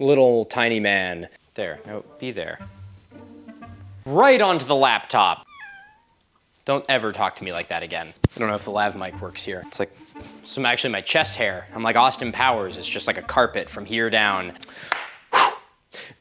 Little tiny man. There, no, be there. Right onto the laptop. Don't ever talk to me like that again. I don't know if the lav mic works here. It's like actually my chest hair. I'm like Austin Powers. It's just like a carpet from here down.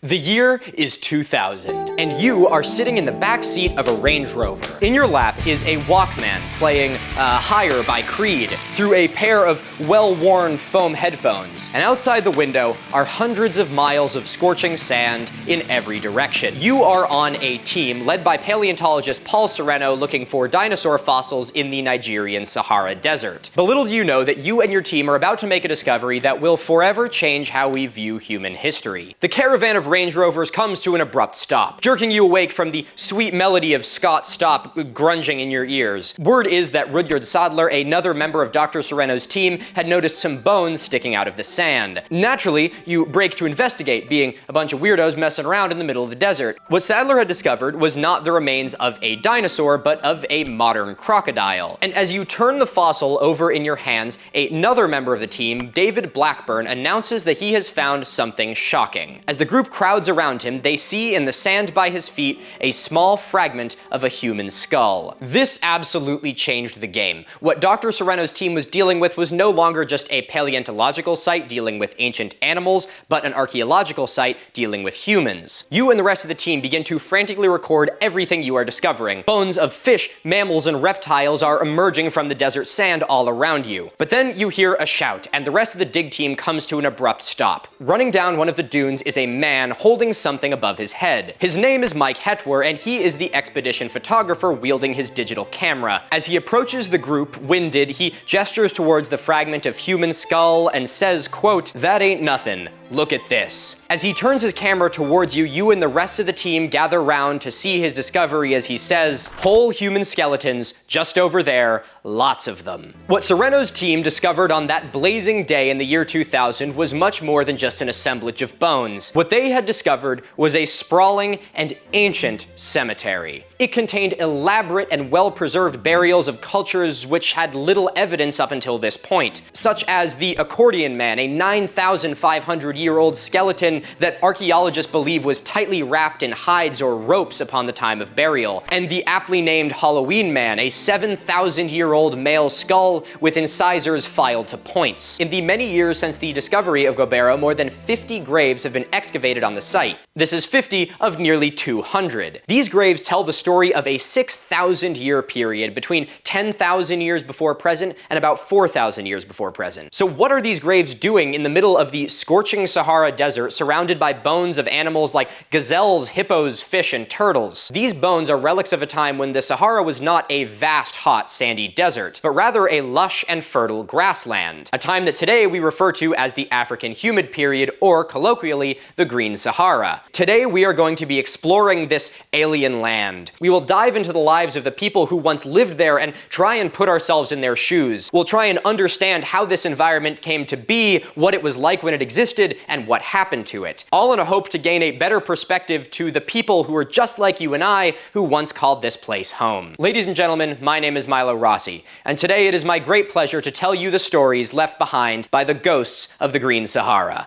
The year is 2000, and you are sitting in the back seat of a Range Rover. In your lap is a Walkman playing Higher by Creed through a pair of well-worn foam headphones. And outside the window are hundreds of miles of scorching sand in every direction. You are on a team led by paleontologist Paul Sereno looking for dinosaur fossils in the Nigerian Sahara Desert. But little do you know that you and your team are about to make a discovery that will forever change how we view human history. The caravan of Range Rovers comes to an abrupt stop, jerking you awake from the sweet melody of Scott Stop grunging in your ears. Word is that Rudyard Sadler, another member of Dr. Sereno's team, had noticed some bones sticking out of the sand. Naturally, you break to investigate, being a bunch of weirdos messing around in the middle of the desert. What Sadler had discovered was not the remains of a dinosaur, but of a modern crocodile. And as you turn the fossil over in your hands, another member of the team, David Blackburn, announces that he has found something shocking. As the group crowds around him, they see in the sand by his feet a small fragment of a human skull. This absolutely changed the game. What Dr. Sereno's team was dealing with was no longer just a paleontological site dealing with ancient animals, but an archaeological site dealing with humans. You and the rest of the team begin to frantically record everything you are discovering. Bones of fish, mammals, and reptiles are emerging from the desert sand all around you. But then you hear a shout, and the rest of the dig team comes to an abrupt stop. Running down one of the dunes is a man holding something above his head. His name is Mike Hetwer, and he is the expedition photographer wielding his digital camera. As he approaches the group, winded, he gestures towards the fragment of human skull and says, quote, "That ain't nothing. Look at this." As he turns his camera towards you, you and the rest of the team gather round to see his discovery as he says, "Whole human skeletons, just over there, lots of them." What Sereno's team discovered on that blazing day in the year 2000 was much more than just an assemblage of bones. What they had discovered was a sprawling and ancient cemetery. It contained elaborate and well-preserved burials of cultures which had little evidence up until this point, such as the Accordion Man, a 9,500-year-old skeleton that archaeologists believe was tightly wrapped in hides or ropes upon the time of burial, and the aptly named Halloween Man, a 7,000-year-old male skull with incisors filed to points. In the many years since the discovery of Gobero, more than 50 graves have been excavated on the site. This is 50 of nearly 200. These graves tell the story of a 6,000-year period between 10,000 years before present and about 4,000 years before present. So what are these graves doing in the middle of the scorching Sahara Desert, surrounded by bones of animals like gazelles, hippos, fish, and turtles? These bones are relics of a time when the Sahara was not a vast, hot, sandy desert, but rather a lush and fertile grassland, a time that today we refer to as the African Humid Period, or colloquially, the Green Sahara. Today we are going to be exploring this alien land. We will dive into the lives of the people who once lived there and try and put ourselves in their shoes. We'll try and understand how this environment came to be, what it was like when it existed, and what happened to it. All in a hope to gain a better perspective to the people who are just like you and I, who once called this place home. Ladies and gentlemen, my name is Milo Rossi, and today it is my great pleasure to tell you the stories left behind by the ghosts of the Green Sahara.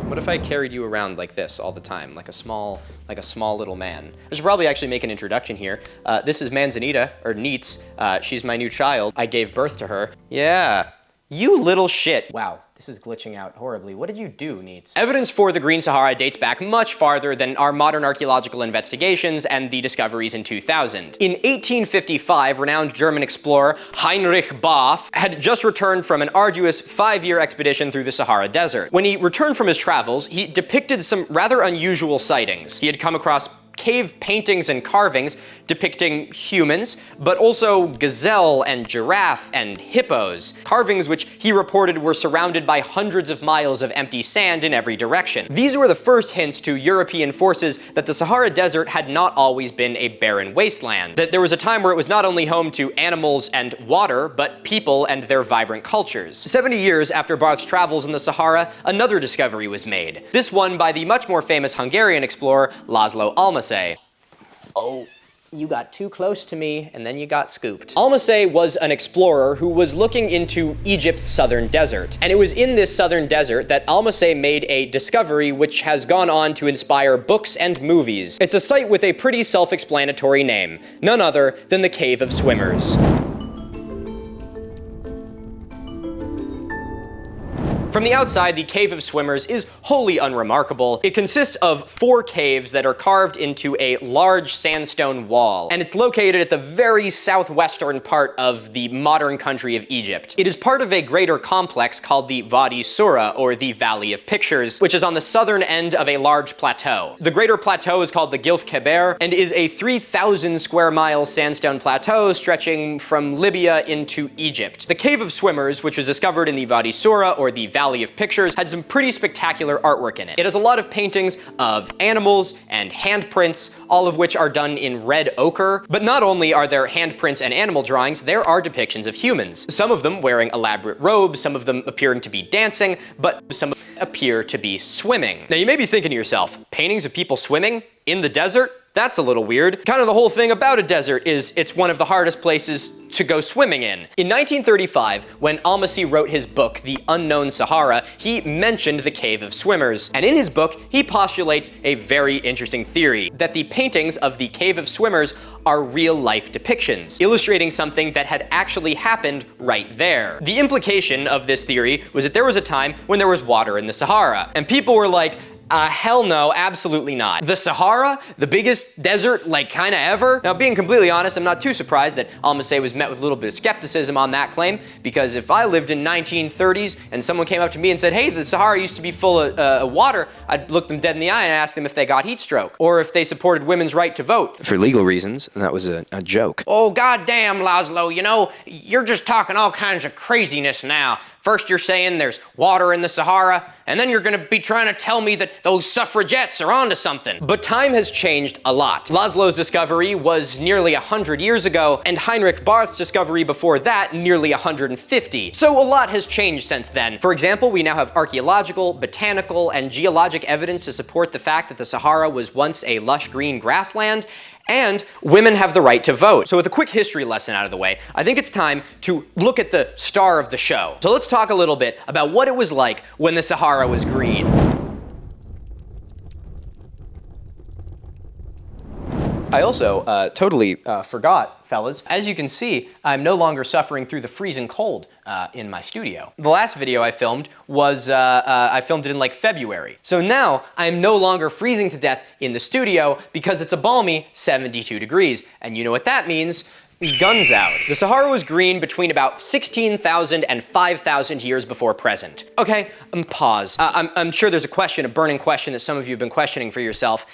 What if I carried you around like this all the time, like a small little man? I should probably actually make an introduction here. This is Manzanita, or Neats. She's my new child. I gave birth to her. Yeah, you little shit. Wow, this is glitching out horribly. What did you do, Neats? Evidence for the Green Sahara dates back much farther than our modern archaeological investigations and the discoveries in 2000. In 1855, renowned German explorer Heinrich Both had just returned from an arduous 5-year expedition through the Sahara Desert. When he returned from his travels, he depicted some rather unusual sightings. He had come across cave paintings and carvings depicting humans, but also gazelle and giraffe and hippos, carvings which he reported were surrounded by hundreds of miles of empty sand in every direction. These were the first hints to European forces that the Sahara Desert had not always been a barren wasteland, that there was a time where it was not only home to animals and water, but people and their vibrant cultures. 70 years after Barth's travels in the Sahara, another discovery was made, this one by the much more famous Hungarian explorer Laszlo Almasy. Oh, You got too close to me, and then you got scooped. Almasay was an explorer who was looking into Egypt's southern desert. And it was in this southern desert that Almasay made a discovery which has gone on to inspire books and movies. It's a site with a pretty self-explanatory name, none other than the Cave of Swimmers. From the outside, the Cave of Swimmers is wholly unremarkable. It consists of 4 caves that are carved into a large sandstone wall, and it's located at the very southwestern part of the modern country of Egypt. It is part of a greater complex called the Wadi Sura, or the Valley of Pictures, which is on the southern end of a large plateau. The greater plateau is called the Gilf Keber, and is a 3,000 square mile sandstone plateau stretching from Libya into Egypt. The Cave of Swimmers, which was discovered in the Wadi Sura, or the Valley of Pictures, had some pretty spectacular artwork in it. It has a lot of paintings of animals and handprints, all of which are done in red ochre. But not only are there handprints and animal drawings, there are depictions of humans. Some of them wearing elaborate robes, some of them appearing to be dancing, but some of them appear to be swimming. Now you may be thinking to yourself, paintings of people swimming in the desert? That's a little weird. Kind of the whole thing about a desert is it's one of the hardest places to go swimming in. In 1935, when Almasay wrote his book, The Unknown Sahara, he mentioned the Cave of Swimmers. And in his book, he postulates a very interesting theory, that the paintings of the Cave of Swimmers are real-life depictions, illustrating something that had actually happened right there. The implication of this theory was that there was a time when there was water in the Sahara, and people were like, hell no, absolutely not. The Sahara, the biggest desert, like, kinda ever? Now, being completely honest, I'm not too surprised that Almasay was met with a little bit of skepticism on that claim, because if I lived in 1930s and someone came up to me and said, hey, the Sahara used to be full of water, I'd look them dead in the eye and ask them if they got heat stroke, or if they supported women's right to vote. For legal reasons, and that was a joke. Oh, goddamn, Laszlo, you know, you're just talking all kinds of craziness now. First you're saying there's water in the Sahara, and then you're gonna be trying to tell me that those suffragettes are onto something. But time has changed a lot. Laszlo's discovery was nearly 100 years ago, and Heinrich Barth's discovery before that nearly 150. So a lot has changed since then. For example, we now have archaeological, botanical, and geologic evidence to support the fact that the Sahara was once a lush green grassland, and women have the right to vote. So with a quick history lesson out of the way, I think it's time to look at the star of the show. So let's talk a little bit about what it was like when the Sahara was green. I also totally forgot, fellas. As you can see, I'm no longer suffering through the freezing cold in my studio. The last video I filmed was, I filmed it in like February. So now I'm no longer freezing to death in the studio because it's a balmy 72 degrees. And you know what that means? Guns out. The Sahara was green between about 16,000 and 5,000 years before present. Okay, pause. I'm sure there's a question, a burning question that some of you have been questioning for yourself,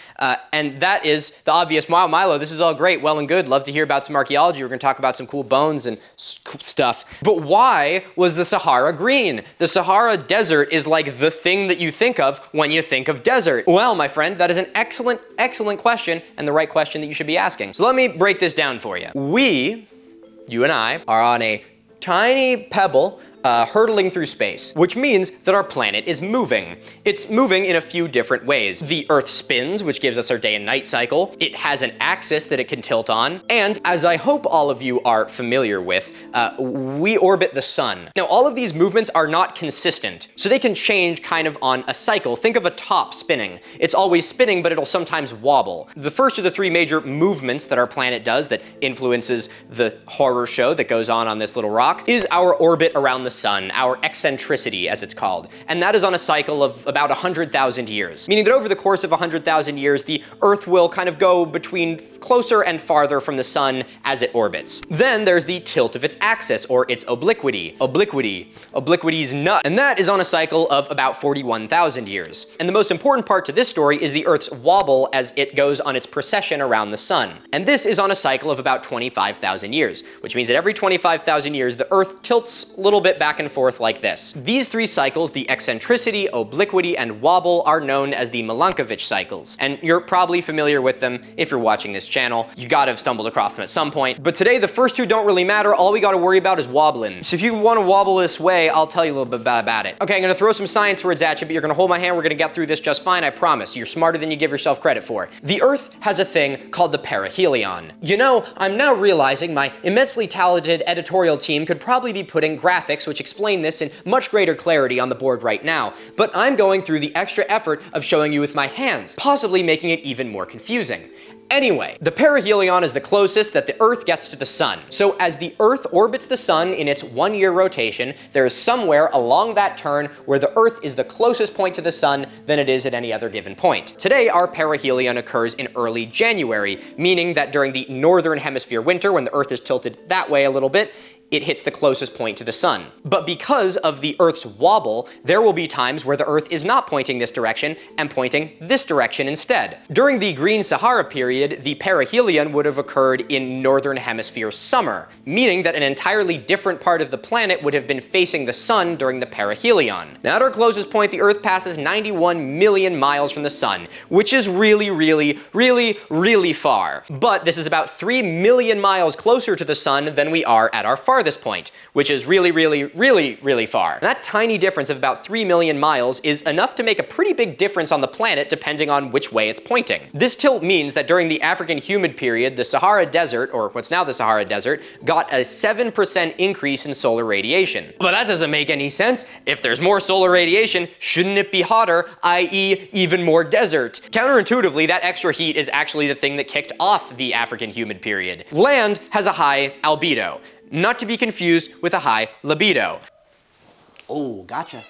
and that is the obvious, wow, Milo, this is all great, well and good, love to hear about some archaeology, we're gonna talk about some cool bones and stuff, but why was the Sahara green? The Sahara Desert is like the thing that you think of when you think of desert. Well, my friend, that is an excellent, excellent question, and the right question that you should be asking. So let me break this down for you. You and I, are on a tiny pebble hurtling through space, which means that our planet is moving. It's moving in a few different ways. The Earth spins, which gives us our day and night cycle. It has an axis that it can tilt on. And as I hope all of you are familiar with, we orbit the sun. Now, all of these movements are not consistent, so they can change kind of on a cycle. Think of a top spinning. It's always spinning, but it'll sometimes wobble. The first of the 3 major movements that our planet does that influences the horror show that goes on this little rock is our orbit around the sun, our eccentricity as it's called. And that is on a cycle of about 100,000 years, meaning that over the course of 100,000 years, the Earth will kind of go between closer and farther from the sun as it orbits. Then there's the tilt of its axis, or its obliquity. Obliquity's nut. And that is on a cycle of about 41,000 years. And the most important part to this story is the Earth's wobble as it goes on its precession around the sun. And this is on a cycle of about 25,000 years, which means that every 25,000 years, the Earth tilts a little bit back and forth like this. These three cycles, the eccentricity, obliquity, and wobble, are known as the Milankovitch cycles. And you're probably familiar with them if you're watching this channel. You gotta have stumbled across them at some point. But today, the first two don't really matter. All we gotta worry about is wobbling. So if you want to wobble this way, I'll tell you a little bit about it. Okay, I'm gonna throw some science words at you, but you're gonna hold my hand. We're gonna get through this just fine, I promise. You're smarter than you give yourself credit for. The Earth has a thing called the perihelion. You know, I'm now realizing my immensely talented editorial team could probably be putting graphics which explain this in much greater clarity on the board right now, but I'm going through the extra effort of showing you with my hands, possibly making it even more confusing. Anyway, the perihelion is the closest that the Earth gets to the Sun. So as the Earth orbits the Sun in its 1-year rotation, there is somewhere along that turn where the Earth is the closest point to the Sun than it is at any other given point. Today, our perihelion occurs in early January, meaning that during the northern hemisphere winter, when the Earth is tilted that way a little bit, it hits the closest point to the Sun. But because of the Earth's wobble, there will be times where the Earth is not pointing this direction and pointing this direction instead. During the Green Sahara period, the perihelion would have occurred in northern hemisphere summer, meaning that an entirely different part of the planet would have been facing the Sun during the perihelion. Now at our closest point, the Earth passes 91 million miles from the Sun, which is really far. But this is about 3 million miles closer to the Sun than we are at our farthest point, which is really far. And that tiny difference of about 3 million miles is enough to make a pretty big difference on the planet depending on which way it's pointing. This tilt means that during the African Humid Period, the Sahara Desert, or what's now the Sahara Desert, got a 7% increase in solar radiation. But that doesn't make any sense. If there's more solar radiation, shouldn't it be hotter, i.e. even more desert? Counterintuitively, that extra heat is actually the thing that kicked off the African Humid Period. Land has a high albedo, not to be confused with a high libido. Oh, gotcha.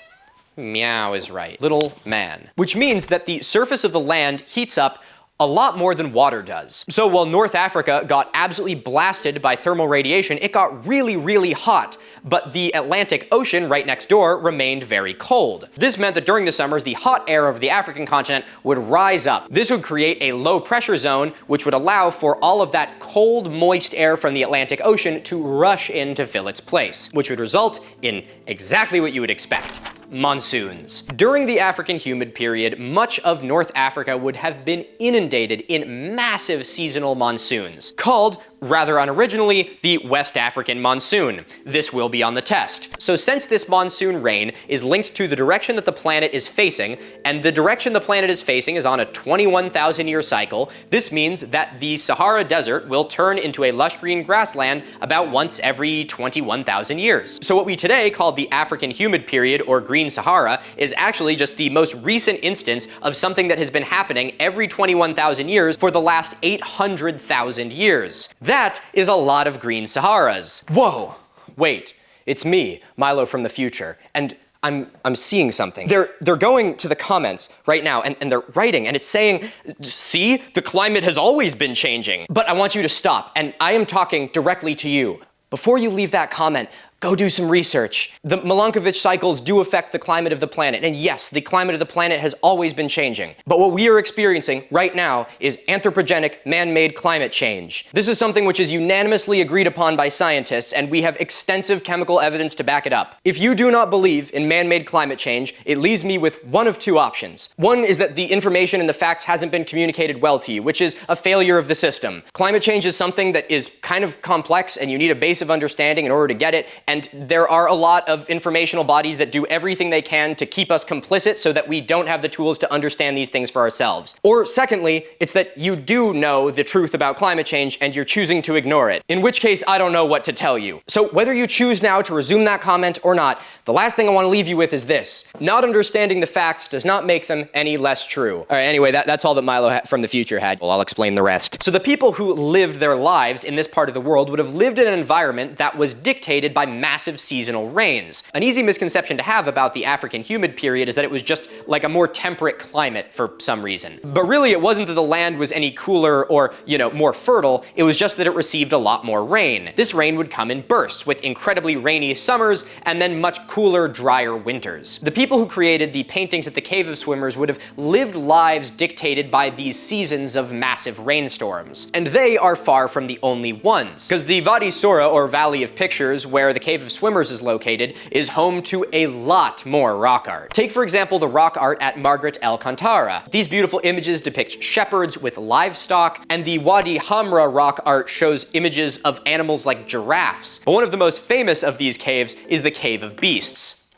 Meow is right. Little man. Which means that the surface of the land heats up a lot more than water does. So while North Africa got absolutely blasted by thermal radiation, it got really hot, but the Atlantic Ocean right next door remained very cold. This meant that during the summers, the hot air of the African continent would rise up. This would create a low pressure zone, which would allow for all of that cold, moist air from the Atlantic Ocean to rush in to fill its place, which would result in exactly what you would expect. Monsoons. During the African Humid Period, much of North Africa would have been inundated in massive seasonal monsoons, called, rather unoriginally, the West African monsoon. This will be on the test. So since this monsoon rain is linked to the direction that the planet is facing, and the direction the planet is facing is on a 21,000-year cycle, this means that the Sahara Desert will turn into a lush green grassland about once every 21,000 years. So what we today call the African Humid Period, or Green Sahara, is actually just the most recent instance of something that has been happening every 21,000 years for the last 800,000 years. That is a lot of Green Saharas. Whoa, wait, it's me, Milo from the future, and I'm seeing something. They're going to the comments right now and they're writing and it's saying, see, the climate has always been changing. But I want you to stop, and I am talking directly to you. Before you leave that comment, go do some research. The Milankovitch cycles do affect the climate of the planet, and yes, the climate of the planet has always been changing. But what we are experiencing right now is anthropogenic, man-made climate change. This is something which is unanimously agreed upon by scientists, and we have extensive chemical evidence to back it up. If you do not believe in man-made climate change, it leaves me with one of two options. One is that the information and the facts hasn't been communicated well to you, which is a failure of the system. Climate change is something that is kind of complex, and you need a base of understanding in order to get it. And there are a lot of informational bodies that do everything they can to keep us complicit so that we don't have the tools to understand these things for ourselves. Or secondly, it's that you do know the truth about climate change and you're choosing to ignore it. In which case, I don't know what to tell you. So whether you choose now to resume that comment or not, the last thing I want to leave you with is this. Not understanding the facts does not make them any less true. All right, anyway, that's all that Milo from the future had. Well, I'll explain the rest. So the people who lived their lives in this part of the world would have lived in an environment that was dictated by massive seasonal rains. An easy misconception to have about the African Humid Period is that it was just like a more temperate climate for some reason. But really it wasn't that the land was any cooler or, more fertile, it was just that it received a lot more rain. This rain would come in bursts with incredibly rainy summers and then much cooler, drier winters. The people who created the paintings at the Cave of Swimmers would have lived lives dictated by these seasons of massive rainstorms. And they are far from the only ones, because the Wadi or Valley of Pictures, where the Cave Cave of Swimmers is located is home to a lot more rock art. Take, for example, the rock art at Margaret Alcantara. These beautiful images depict shepherds with livestock, and the Wadi Hamra rock art shows images of animals like giraffes. But one of the most famous of these caves is the Cave of Beasts.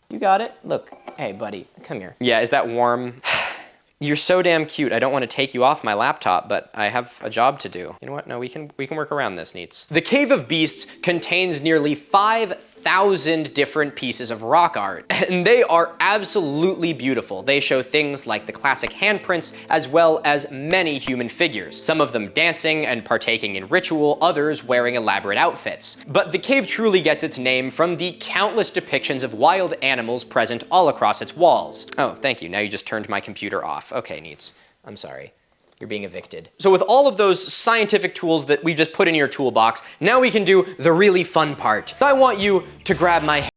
You got it? Look, hey buddy, come here. Yeah, is that warm? You're so damn cute. I don't want to take you off my laptop, but I have a job to do. You know what? No, we can work around this, Neats. The Cave of Beasts contains nearly 5,000 different pieces of rock art, and they are absolutely beautiful. They show things like the classic handprints, as well as many human figures, some of them dancing and partaking in ritual, others wearing elaborate outfits. But the cave truly gets its name from the countless depictions of wild animals present all across its walls. Oh, thank you. Now you just turned my computer off. Okay, Neats. I'm sorry. You're being evicted. So with all of those scientific tools that we just put in your toolbox, now we can do the really fun part. I want you to grab my hand.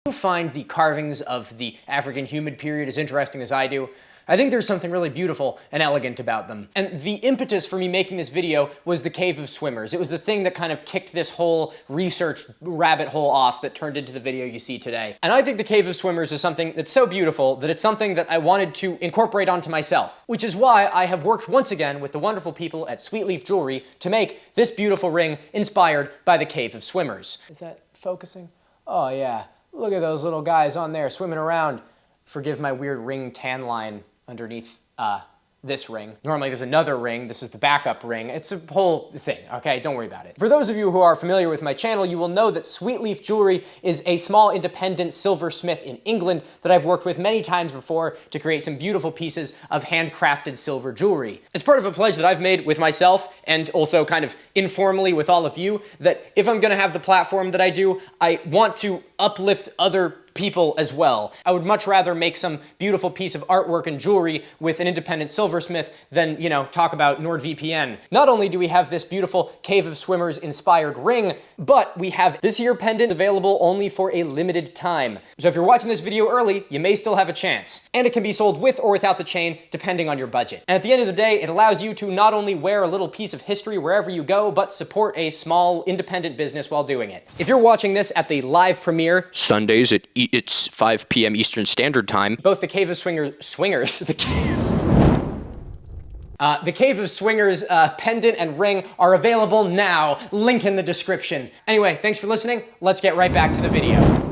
You find the carvings of the African Humid Period as interesting as I do. I think there's something really beautiful and elegant about them. And the impetus for me making this video was the Cave of Swimmers. It was the thing that kind of kicked this whole research rabbit hole off that turned into the video you see today. And I think the Cave of Swimmers is something that's so beautiful that it's something that I wanted to incorporate onto myself, which is why I have worked once again with the wonderful people at Sweet Leaf Jewelry to make this beautiful ring inspired by the Cave of Swimmers. Is that focusing? Oh yeah, look at those little guys on there swimming around. Forgive my weird ring tan line underneath this ring. Normally there's another ring. This is the backup ring. It's a whole thing, okay? Don't worry about it. For those of you who are familiar with my channel, you will know that Sweet Leaf Jewelry is a small independent silversmith in England that I've worked with many times before to create some beautiful pieces of handcrafted silver jewelry. It's part of a pledge that I've made with myself and also kind of informally with all of you that if I'm gonna have the platform that I do, I want to uplift other people as well. I would much rather make some beautiful piece of artwork and jewelry with an independent silversmith than, you know, talk about NordVPN. Not only do we have this beautiful Cave of Swimmers inspired ring, but we have this here pendant available only for a limited time. So if you're watching this video early, you may still have a chance. And it can be sold with or without the chain, depending on your budget. And at the end of the day, it allows you to not only wear a little piece of history wherever you go, but support a small independent business while doing it. If you're watching this at the live premiere, Sundays at it's 5 p.m. Eastern Standard Time. Both the Cave of Swingers, the Cave of Swingers pendant and ring are available now. Link in the description. Anyway, thanks for listening. Let's get right back to the video.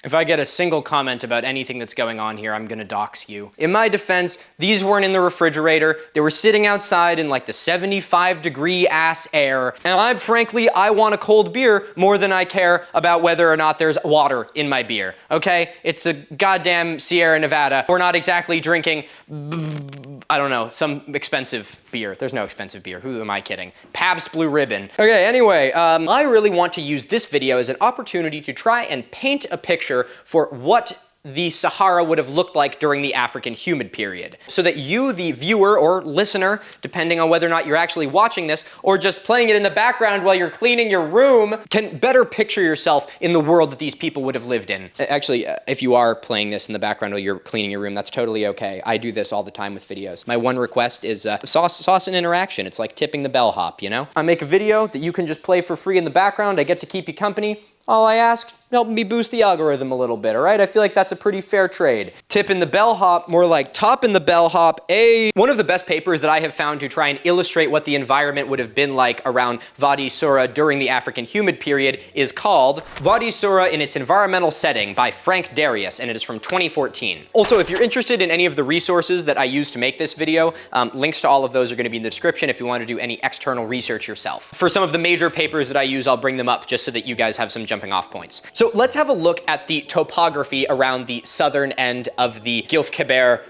If I get a single comment about anything that's going on here, I'm gonna dox you. In my defense, these weren't in the refrigerator. They were sitting outside in like the 75-degree ass air. And frankly, I want a cold beer more than I care about whether or not there's water in my beer, okay? It's a goddamn Sierra Nevada. We're not exactly drinking, I don't know, some expensive beer. There's no expensive beer. Who am I kidding? Pabst Blue Ribbon. Okay, anyway, I really want to use this video as an opportunity to try and paint a picture for what the Sahara would have looked like during the African Humid Period, so that you, the viewer or listener, depending on whether or not you're actually watching this, or just playing it in the background while you're cleaning your room, can better picture yourself in the world that these people would have lived in. Actually, if you are playing this in the background while you're cleaning your room, that's totally okay. I do this all the time with videos. My one request is sauce and interaction. It's like tipping the bellhop, you know? I make a video that you can just play for free in the background. I get to keep you company. All I ask, help me boost the algorithm a little bit, all right? I feel like that's a pretty fair trade. Tipping the bellhop, more like topping the bellhop, One of the best papers that I have found to try and illustrate what the environment would have been like around Wadi Sura during the African Humid Period is called Wadi Sura in its Environmental Setting by Frank Darius, and it is from 2014. Also, if you're interested in any of the resources that I used to make this video, links to all of those are gonna be in the description if you want to do any external research yourself. For some of the major papers that I use, I'll bring them up just so that you guys have some jumping off points. So let's have a look at the topography around the southern end of the Gilf Keber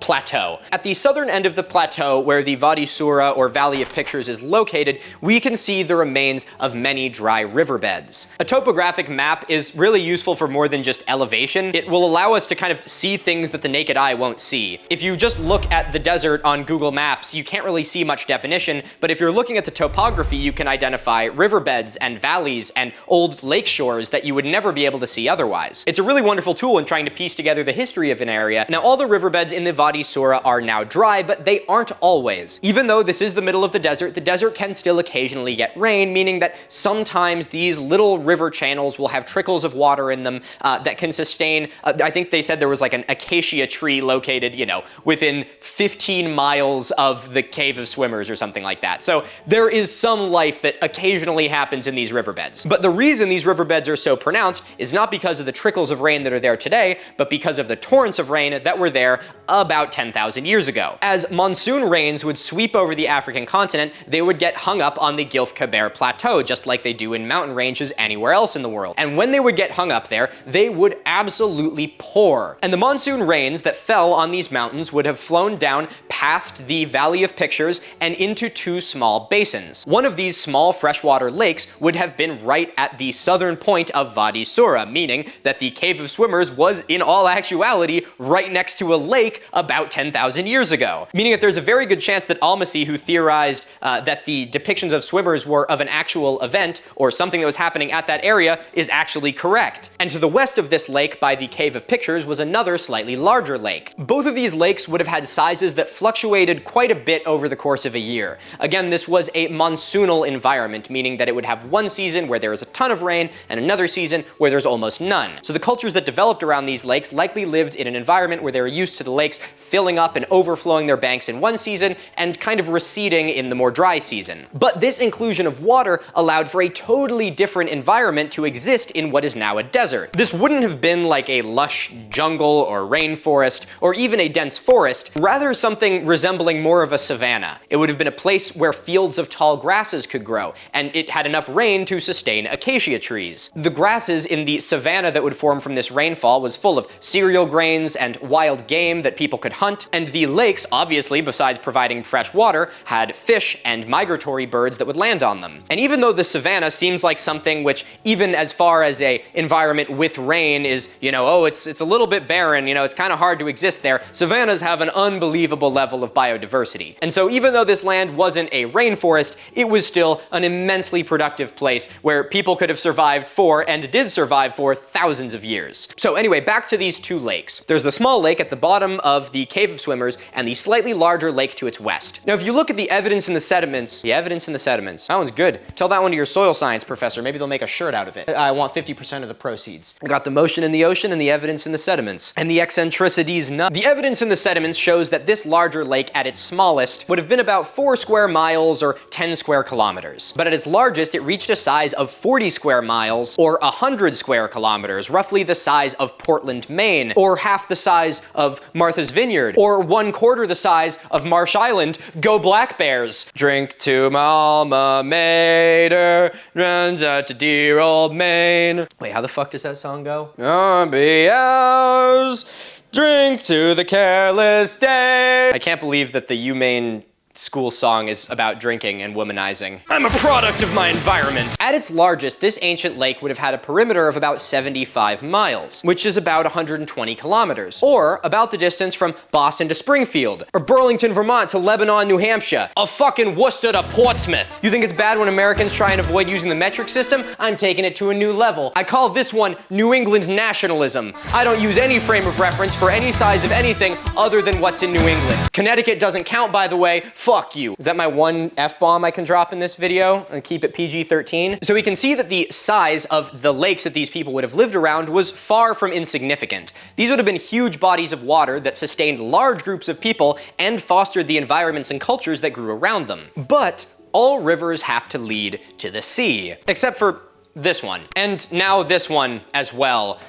plateau. At the southern end of the plateau, where the Wadi Sura, or Valley of Pictures, is located, we can see the remains of many dry riverbeds. A topographic map is really useful for more than just elevation. It will allow us to kind of see things that the naked eye won't see. If you just look at the desert on Google Maps, you can't really see much definition, but if you're looking at the topography, you can identify riverbeds and valleys and old lake shores that you would never be able to see otherwise. It's a really wonderful tool in trying to piece together the history of an area. Now, all the riverbeds in the Wadi Sura are now dry, but they aren't always. Even though this is the middle of the desert can still occasionally get rain, meaning that sometimes these little river channels will have trickles of water in them that can sustain, I think they said there was like an acacia tree located, you know, within 15 miles of the Cave of Swimmers or something like that. So there is some life that occasionally happens in these riverbeds. But the reason these riverbeds are so pronounced is not because of the trickles of rain that are there today, but because of the torrents of rain that were there about 10,000 years ago. As monsoon rains would sweep over the African continent, they would get hung up on the Gilf-Keber Plateau, just like they do in mountain ranges anywhere else in the world. And when they would get hung up there, they would absolutely pour. And the monsoon rains that fell on these mountains would have flown down past the Valley of Pictures and into two small basins. One of these small freshwater lakes would have been right at the southern point of Wadi Sura, meaning that the Cave of Swimmers was in all actuality right next to a lake about 10,000 years ago. Meaning that there's a very good chance that Almasy, who theorized that the depictions of swimmers were of an actual event or something that was happening at that area, is actually correct. And to the west of this lake, by the Cave of Pictures, was another slightly larger lake. Both of these lakes would have had sizes that fluctuated quite a bit over the course of a year. Again, this was a monsoonal environment, meaning that it would have one season where there was a ton of rain and another season where there's almost none. So the cultures that developed around these lakes likely lived in an environment where they were used to the lakes filling up and overflowing their banks in one season and kind of receding in the more dry season. But this inclusion of water allowed for a totally different environment to exist in what is now a desert. This wouldn't have been like a lush jungle or rainforest or even a dense forest, rather something resembling more of a savanna. It would have been a place where fields of tall grasses could grow, and it had enough rain to sustain acacia trees. The grasses in the savanna that would form from this rainfall was full of cereal grains and wild game that people could hunt, and the lakes, obviously, besides providing fresh water, had fish and migratory birds that would land on them. And even though the savanna seems like something which, even as far as a environment with rain is, you know, oh, it's a little bit barren, you know, it's kind of hard to exist there, savannas have an unbelievable level of biodiversity. And so even though this land wasn't a rainforest, it was still an immensely productive place where people could have survived for, and did survive for, thousands of years. So anyway, back to these two lakes. There's the small lake at the bottom of the Cave of Swimmers and the slightly larger lake to its west. Now, if you look at the evidence in the sediments, that one's good. Tell that one to your soil science professor. Maybe they'll make a shirt out of it. I want 50% of the proceeds. I got the motion in the ocean and the evidence in the sediments. And the eccentricities none. The evidence in the sediments shows that this larger lake at its smallest would have been about 4 square miles or 10 square kilometers. But at its largest, it reached a size of 40 square miles or 100 square kilometers, roughly the size of Portland, Maine, or half the size of Martha's Vineyard, or 1/4 the size of Marsh Island. Go Black Bears! Drink to my alma mater, runs out to dear old Maine. Wait, how the fuck does that song go? Oh, be ours, drink to the careless day. I can't believe that the UMaine school song is about drinking and womanizing. I'm a product of my environment. At its largest, this ancient lake would have had a perimeter of about 75 miles, which is about 120 kilometers, or about the distance from Boston to Springfield, or Burlington, Vermont to Lebanon, New Hampshire, or fucking Worcester to Portsmouth. You think it's bad when Americans try and avoid using the metric system? I'm taking it to a new level. I call this one New England nationalism. I don't use any frame of reference for any size of anything other than what's in New England. Connecticut doesn't count, by the way. Fuck you. Is that my one F-bomb I can drop in this video and keep it PG-13? So we can see that the size of the lakes that these people would have lived around was far from insignificant. These would have been huge bodies of water that sustained large groups of people and fostered the environments and cultures that grew around them. But all rivers have to lead to the sea, except for this one. And now this one as well.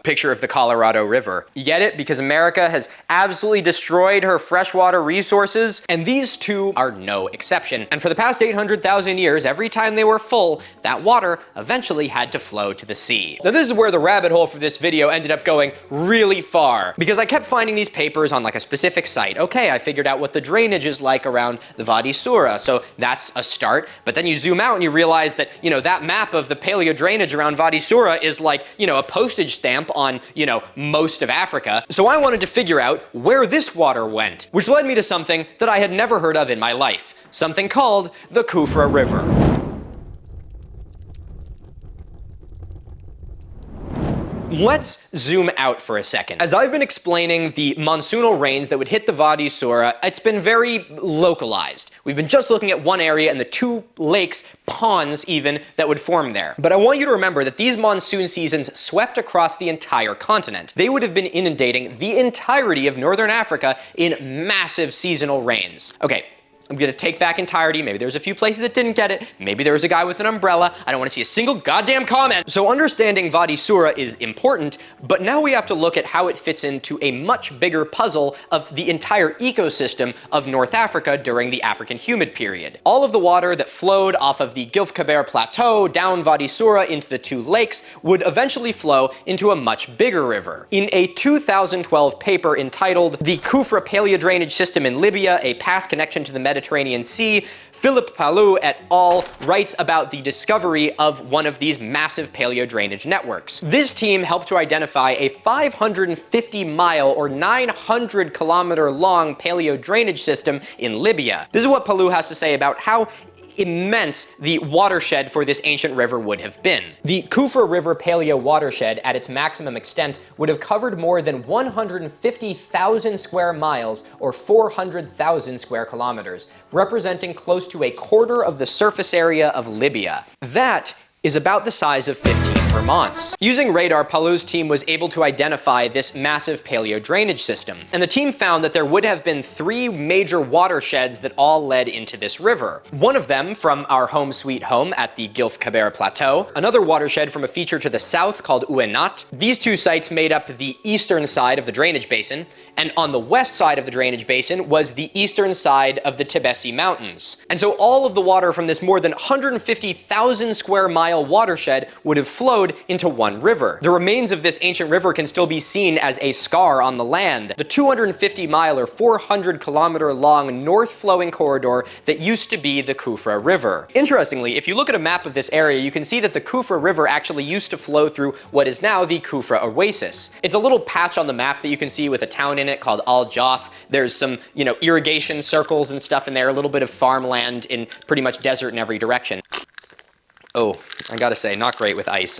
picture of the Colorado River. You get it? Because America has absolutely destroyed her freshwater resources, and these two are no exception. And for the past 800,000 years, every time they were full, that water eventually had to flow to the sea. Now this is where the rabbit hole for this video ended up going really far, because I kept finding these papers on like a specific site. Okay, I figured out what the drainage is like around the Wadi Sura, so that's a start. But then you zoom out and you realize that, that map of the paleo drainage around Wadi Sura is like, a postage stamp on, most of Africa. So I wanted to figure out where this water went, which led me to something that I had never heard of in my life. Something called the Kufra River. Let's zoom out for a second. As I've been explaining the monsoonal rains that would hit the Wadi Sura, it's been very localized. We've been just looking at one area and the two lakes, ponds even, that would form there. But I want you to remember that these monsoon seasons swept across the entire continent. They would have been inundating the entirety of northern Africa in massive seasonal rains. Okay. I'm gonna take back entirety. Maybe there's a few places that didn't get it. Maybe there was a guy with an umbrella. I don't wanna see a single goddamn comment. So understanding Wadi Sura is important, but now we have to look at how it fits into a much bigger puzzle of the entire ecosystem of North Africa during the African Humid Period. All of the water that flowed off of the Gobero Plateau down Wadi Sura into the two lakes would eventually flow into a much bigger river. In a 2012 paper entitled "The Kufra Paleo Drainage System in Libya, a Past Connection to the Mediterranean Sea," Philippe Palou et al. Writes about the discovery of one of these massive paleo drainage networks. This team helped to identify a 550-mile or 900-kilometer long paleo drainage system in Libya. This is what Palou has to say about how immense the watershed for this ancient river would have been. The Kufra River paleo watershed at its maximum extent would have covered more than 150,000 square miles or 400,000 square kilometers, representing close to a quarter of the surface area of Libya. That is about the size of 15 Vermonts. Using radar, Palou's team was able to identify this massive paleo drainage system, and the team found that there would have been 3 major watersheds that all led into this river. One of them from our home sweet home at the Gobero Plateau, another watershed from a feature to the south called Ouenat. These two sites made up the eastern side of the drainage basin, and on the west side of the drainage basin was the eastern side of the Tibesi Mountains. And so all of the water from this more than 150,000 square mile watershed would have flowed into one river. The remains of this ancient river can still be seen as a scar on the land. The 250-mile or 400-kilometer long north-flowing corridor that used to be the Kufra River. Interestingly, if you look at a map of this area, you can see that the Kufra River actually used to flow through what is now the Kufra Oasis. It's a little patch on the map that you can see with a town in it called Al Jaf. There's some, irrigation circles and stuff in there, a little bit of farmland in pretty much desert in every direction. Oh, I gotta say, not great with ice.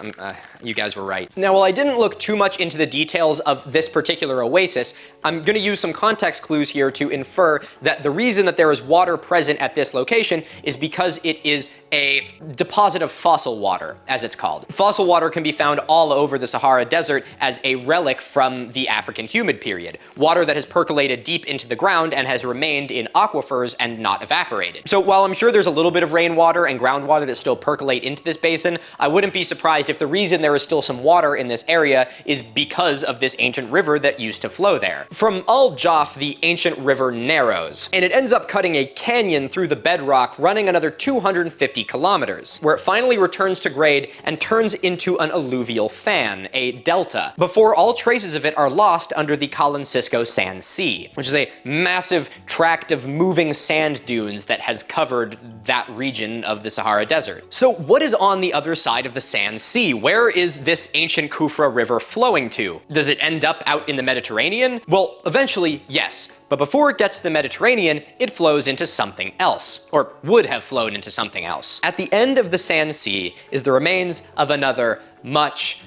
You guys were right. Now, while I didn't look too much into the details of this particular oasis, I'm gonna use some context clues here to infer that the reason that there is water present at this location is because it is a deposit of fossil water, as it's called. Fossil water can be found all over the Sahara Desert as a relic from the African Humid Period. Water that has percolated deep into the ground and has remained in aquifers and not evaporated. So while I'm sure there's a little bit of rainwater and groundwater that still percolate into this basin, I wouldn't be surprised if the reason there is still some water in this area is because of this ancient river that used to flow there. From Al Jaf, the ancient river narrows, and it ends up cutting a canyon through the bedrock running another 250 kilometers, where it finally returns to grade and turns into an alluvial fan, a delta, before all traces of it are lost under the Colin-Cisco Sand Sea, which is a massive tract of moving sand dunes that has covered that region of the Sahara Desert. So what is on the other side of the Sand Sea? Where is this ancient Kufra River flowing to? Does it end up out in the Mediterranean? Well, eventually, yes. But before it gets to the Mediterranean, it flows into something else, or would have flowed into something else. At the end of the Sand Sea is the remains of another much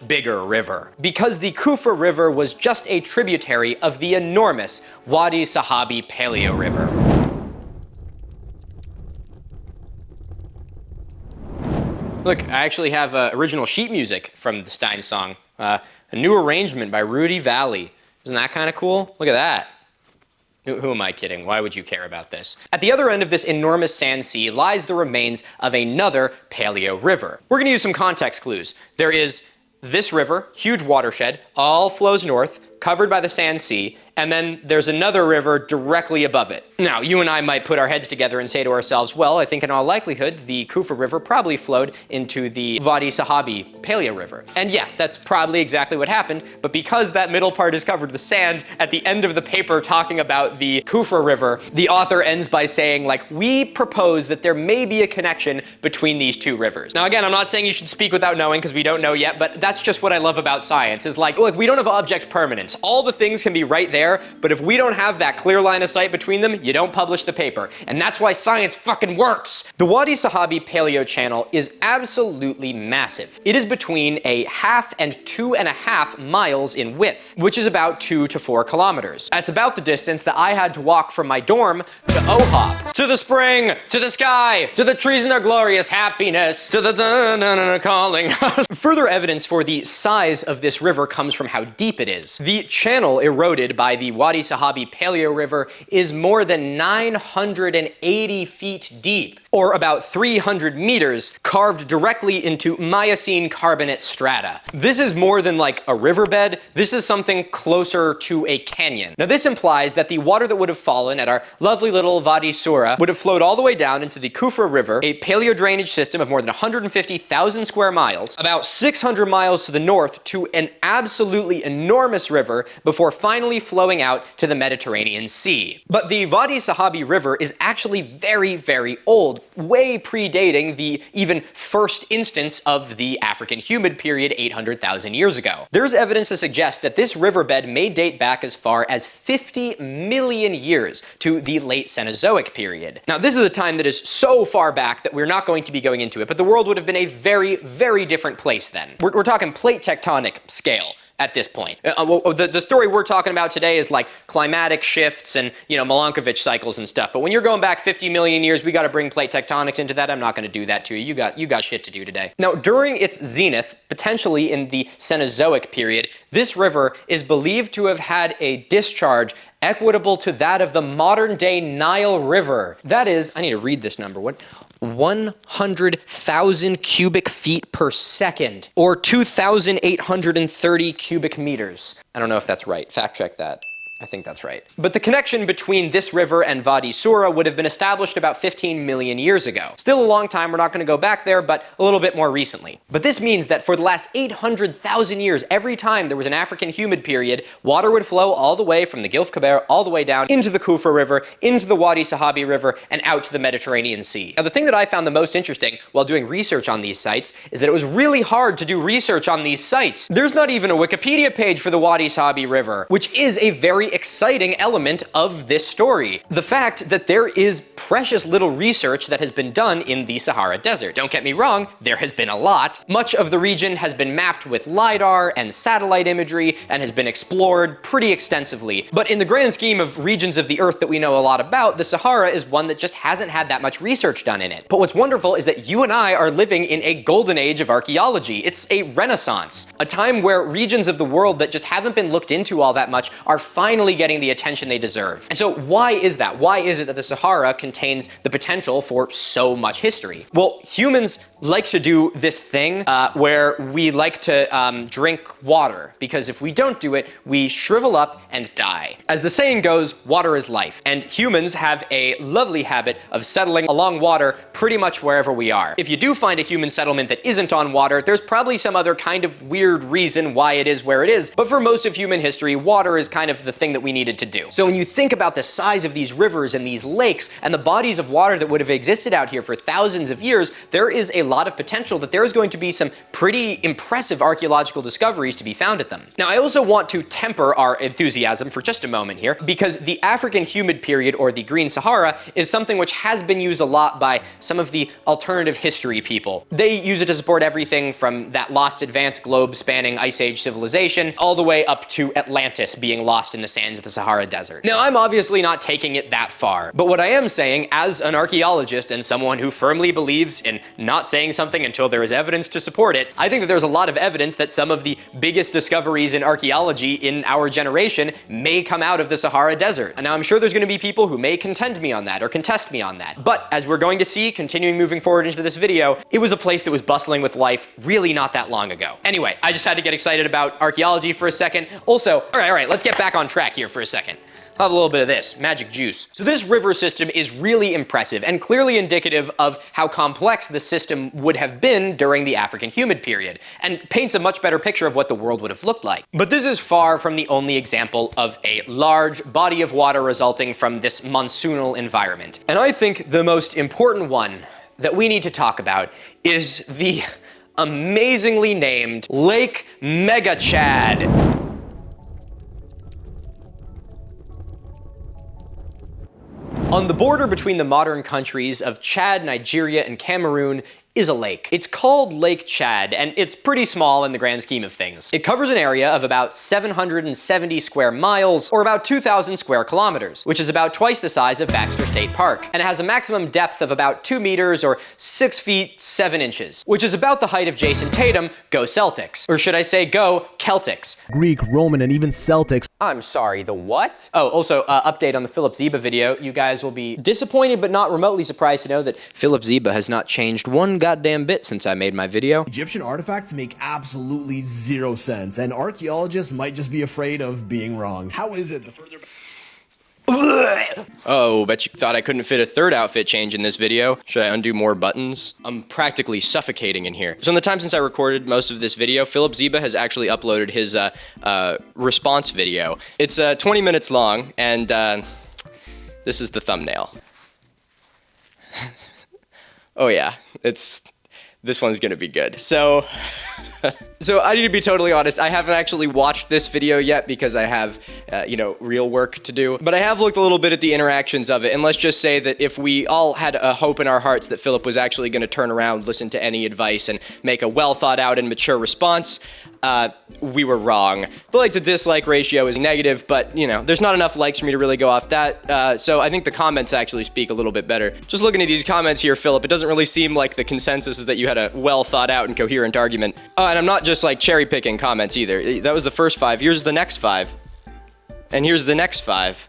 bigger river, because the Kufra River was just a tributary of the enormous Wadi Sahabi Paleo River. Look, I actually have original sheet music from the Stein song. A new arrangement by Rudy Valley. Isn't that kind of cool? Look at that. Who am I kidding? Why would you care about this? At the other end of this enormous sand sea lies the remains of another paleo river. We're gonna use some context clues. There is this river, huge watershed, all flows north, covered by the sand sea, and then there's another river directly above it. Now, you and I might put our heads together and say to ourselves, well, I think in all likelihood, the Kufra River probably flowed into the Wadi Sahabi Paleoriver. And yes, that's probably exactly what happened, but because that middle part is covered with sand, at the end of the paper talking about the Kufra River, the author ends by saying, like, we propose that there may be a connection between these two rivers. Now, again, I'm not saying you should speak without knowing, because we don't know yet, but that's just what I love about science, is like, look, we don't have object permanence. All the things can be right there, but if we don't have that clear line of sight between them, you don't publish the paper. And that's why science fucking works. The Wadi Sahabi Paleo Channel is absolutely massive. It is between 1/2 and 2.5 miles in width, which is about 2 to 4 kilometers. That's about the distance that I had to walk from my dorm to OHOP. To the spring, to the sky, to the trees in their glorious happiness, to the da-na-na-na calling. Further evidence for the size of this river comes from how deep it is. The channel eroded by the Wadi Sahabi Paleoriver is more than 980 feet deep, or about 300 meters, carved directly into Miocene carbonate strata. This is more than like a riverbed, this is something closer to a canyon. Now this implies that the water that would have fallen at our lovely little Wadi Sura would have flowed all the way down into the Kufra River, a paleo drainage system of more than 150,000 square miles, about 600 miles to the north to an absolutely enormous river before finally flowing out to the Mediterranean Sea. But the Wadi Sahabi River is actually very, very old, way predating the even first instance of the African Humid Period 800,000 years ago. There's evidence to suggest that this riverbed may date back as far as 50 million years to the late Cenozoic period. Now, this is a time that is so far back that we're not going to be going into it, but the world would have been a very, very different place then. We're talking plate tectonic scale at this point. The story we're talking about today is like climatic shifts and, you know, Milankovitch cycles and stuff. But when you're going back 50 million years, we got to bring plate tectonics into that. I'm not going to do that to you. You got shit to do today. Now, during its zenith, potentially in the Cenozoic period, this river is believed to have had a discharge equitable to that of the modern-day Nile River. That is, I need to read this number. What? 100,000 cubic feet per second, or 2,830 cubic meters. I don't know if that's right. Fact check that. I think that's right. But the connection between this river and Wadi Sura would have been established about 15 million years ago. Still a long time, we're not going to go back there, but a little bit more recently. But this means that for the last 800,000 years, every time there was an African humid period, water would flow all the way from the Gulf Gobero all the way down into the Kufra River, into the Wadi Sahabi River, and out to the Mediterranean Sea. Now, the thing that I found the most interesting while doing research on these sites is that it was really hard to do research on these sites. There's not even a Wikipedia page for the Wadi Sahabi River, which is a very exciting element of this story. The fact that there is precious little research that has been done in the Sahara Desert. Don't get me wrong, there has been a lot. Much of the region has been mapped with LiDAR and satellite imagery and has been explored pretty extensively. But in the grand scheme of regions of the Earth that we know a lot about, the Sahara is one that just hasn't had that much research done in it. But what's wonderful is that you and I are living in a golden age of archaeology. It's a renaissance, a time where regions of the world that just haven't been looked into all that much are finally getting the attention they deserve. And so why is that? Why is it that the Sahara contains the potential for so much history? Well, humans like to do this thing where we like to drink water, because if we don't do it, we shrivel up and die. As the saying goes, water is life. And humans have a lovely habit of settling along water pretty much wherever we are. If you do find a human settlement that isn't on water, there's probably some other kind of weird reason why it is where it is. But for most of human history, water is kind of the thing that we needed to do. So when you think about the size of these rivers and these lakes and the bodies of water that would have existed out here for thousands of years, there is a lot of potential that there is going to be some pretty impressive archaeological discoveries to be found at them. Now, I also want to temper our enthusiasm for just a moment here, because the African Humid Period, or the Green Sahara, is something which has been used a lot by some of the alternative history people. They use it to support everything from that lost advanced globe spanning Ice Age civilization all the way up to Atlantis being lost in the sands of the Sahara Desert. Now, I'm obviously not taking it that far, but what I am saying, as an archaeologist and someone who firmly believes in not saying something until there is evidence to support it, I think that there's a lot of evidence that some of the biggest discoveries in archaeology in our generation may come out of the Sahara Desert. And now I'm sure there's going to be people who may contend me on that or contest me on that. But as we're going to see, continuing moving forward into this video, it was a place that was bustling with life really not that long ago. Anyway, I just had to get excited about archaeology for a second. Also, all right, let's get back on track here for a second. I'll have a little bit of this, magic juice. So this river system is really impressive and clearly indicative of how complex the system would have been during the African Humid Period, and paints a much better picture of what the world would have looked like. But this is far from the only example of a large body of water resulting from this monsoonal environment. And I think the most important one that we need to talk about is the amazingly named Lake Mega Chad. On the border between the modern countries of Chad, Nigeria, and Cameroon is a lake. It's called Lake Chad, and it's pretty small in the grand scheme of things. It covers an area of about 770 square miles, or about 2,000 square kilometers, which is about twice the size of Baxter State Park, and it has a maximum depth of about 2 meters, or 6 feet 7 inches, which is about the height of Jason Tatum. Go Celtics. Or should I say go Celtics. Greek, Roman, and even Celtics. I'm sorry, the what? Oh, also, update on the Philip Zeba video. You guys will be disappointed but not remotely surprised to know that Philip Zeba has not changed one goddamn bit since I made my video. Egyptian artifacts make absolutely zero sense, and archaeologists might just be afraid of being wrong. How is it the further Oh, bet you thought I couldn't fit a third outfit change in this video. Should I undo more buttons? I'm practically suffocating in here. So in the time since I recorded most of this video, Philip Zeba has actually uploaded his response video. It's 20 minutes long, and this is the thumbnail. Oh yeah, this one's gonna be good. So I need to be totally honest, I haven't actually watched this video yet because I have, real work to do. But I have looked a little bit at the interactions of it, and let's just say that if we all had a hope in our hearts that Philip was actually gonna turn around, listen to any advice, and make a well thought out and mature response, we were wrong. The like to dislike ratio is negative, but there's not enough likes for me to really go off that. So I think the comments actually speak a little bit better. Just looking at these comments here, Philip, it doesn't really seem like the consensus is that you had a well thought out and coherent argument. And I'm not just like cherry picking comments either. That was the first 5. Here's the next 5. And here's the next 5.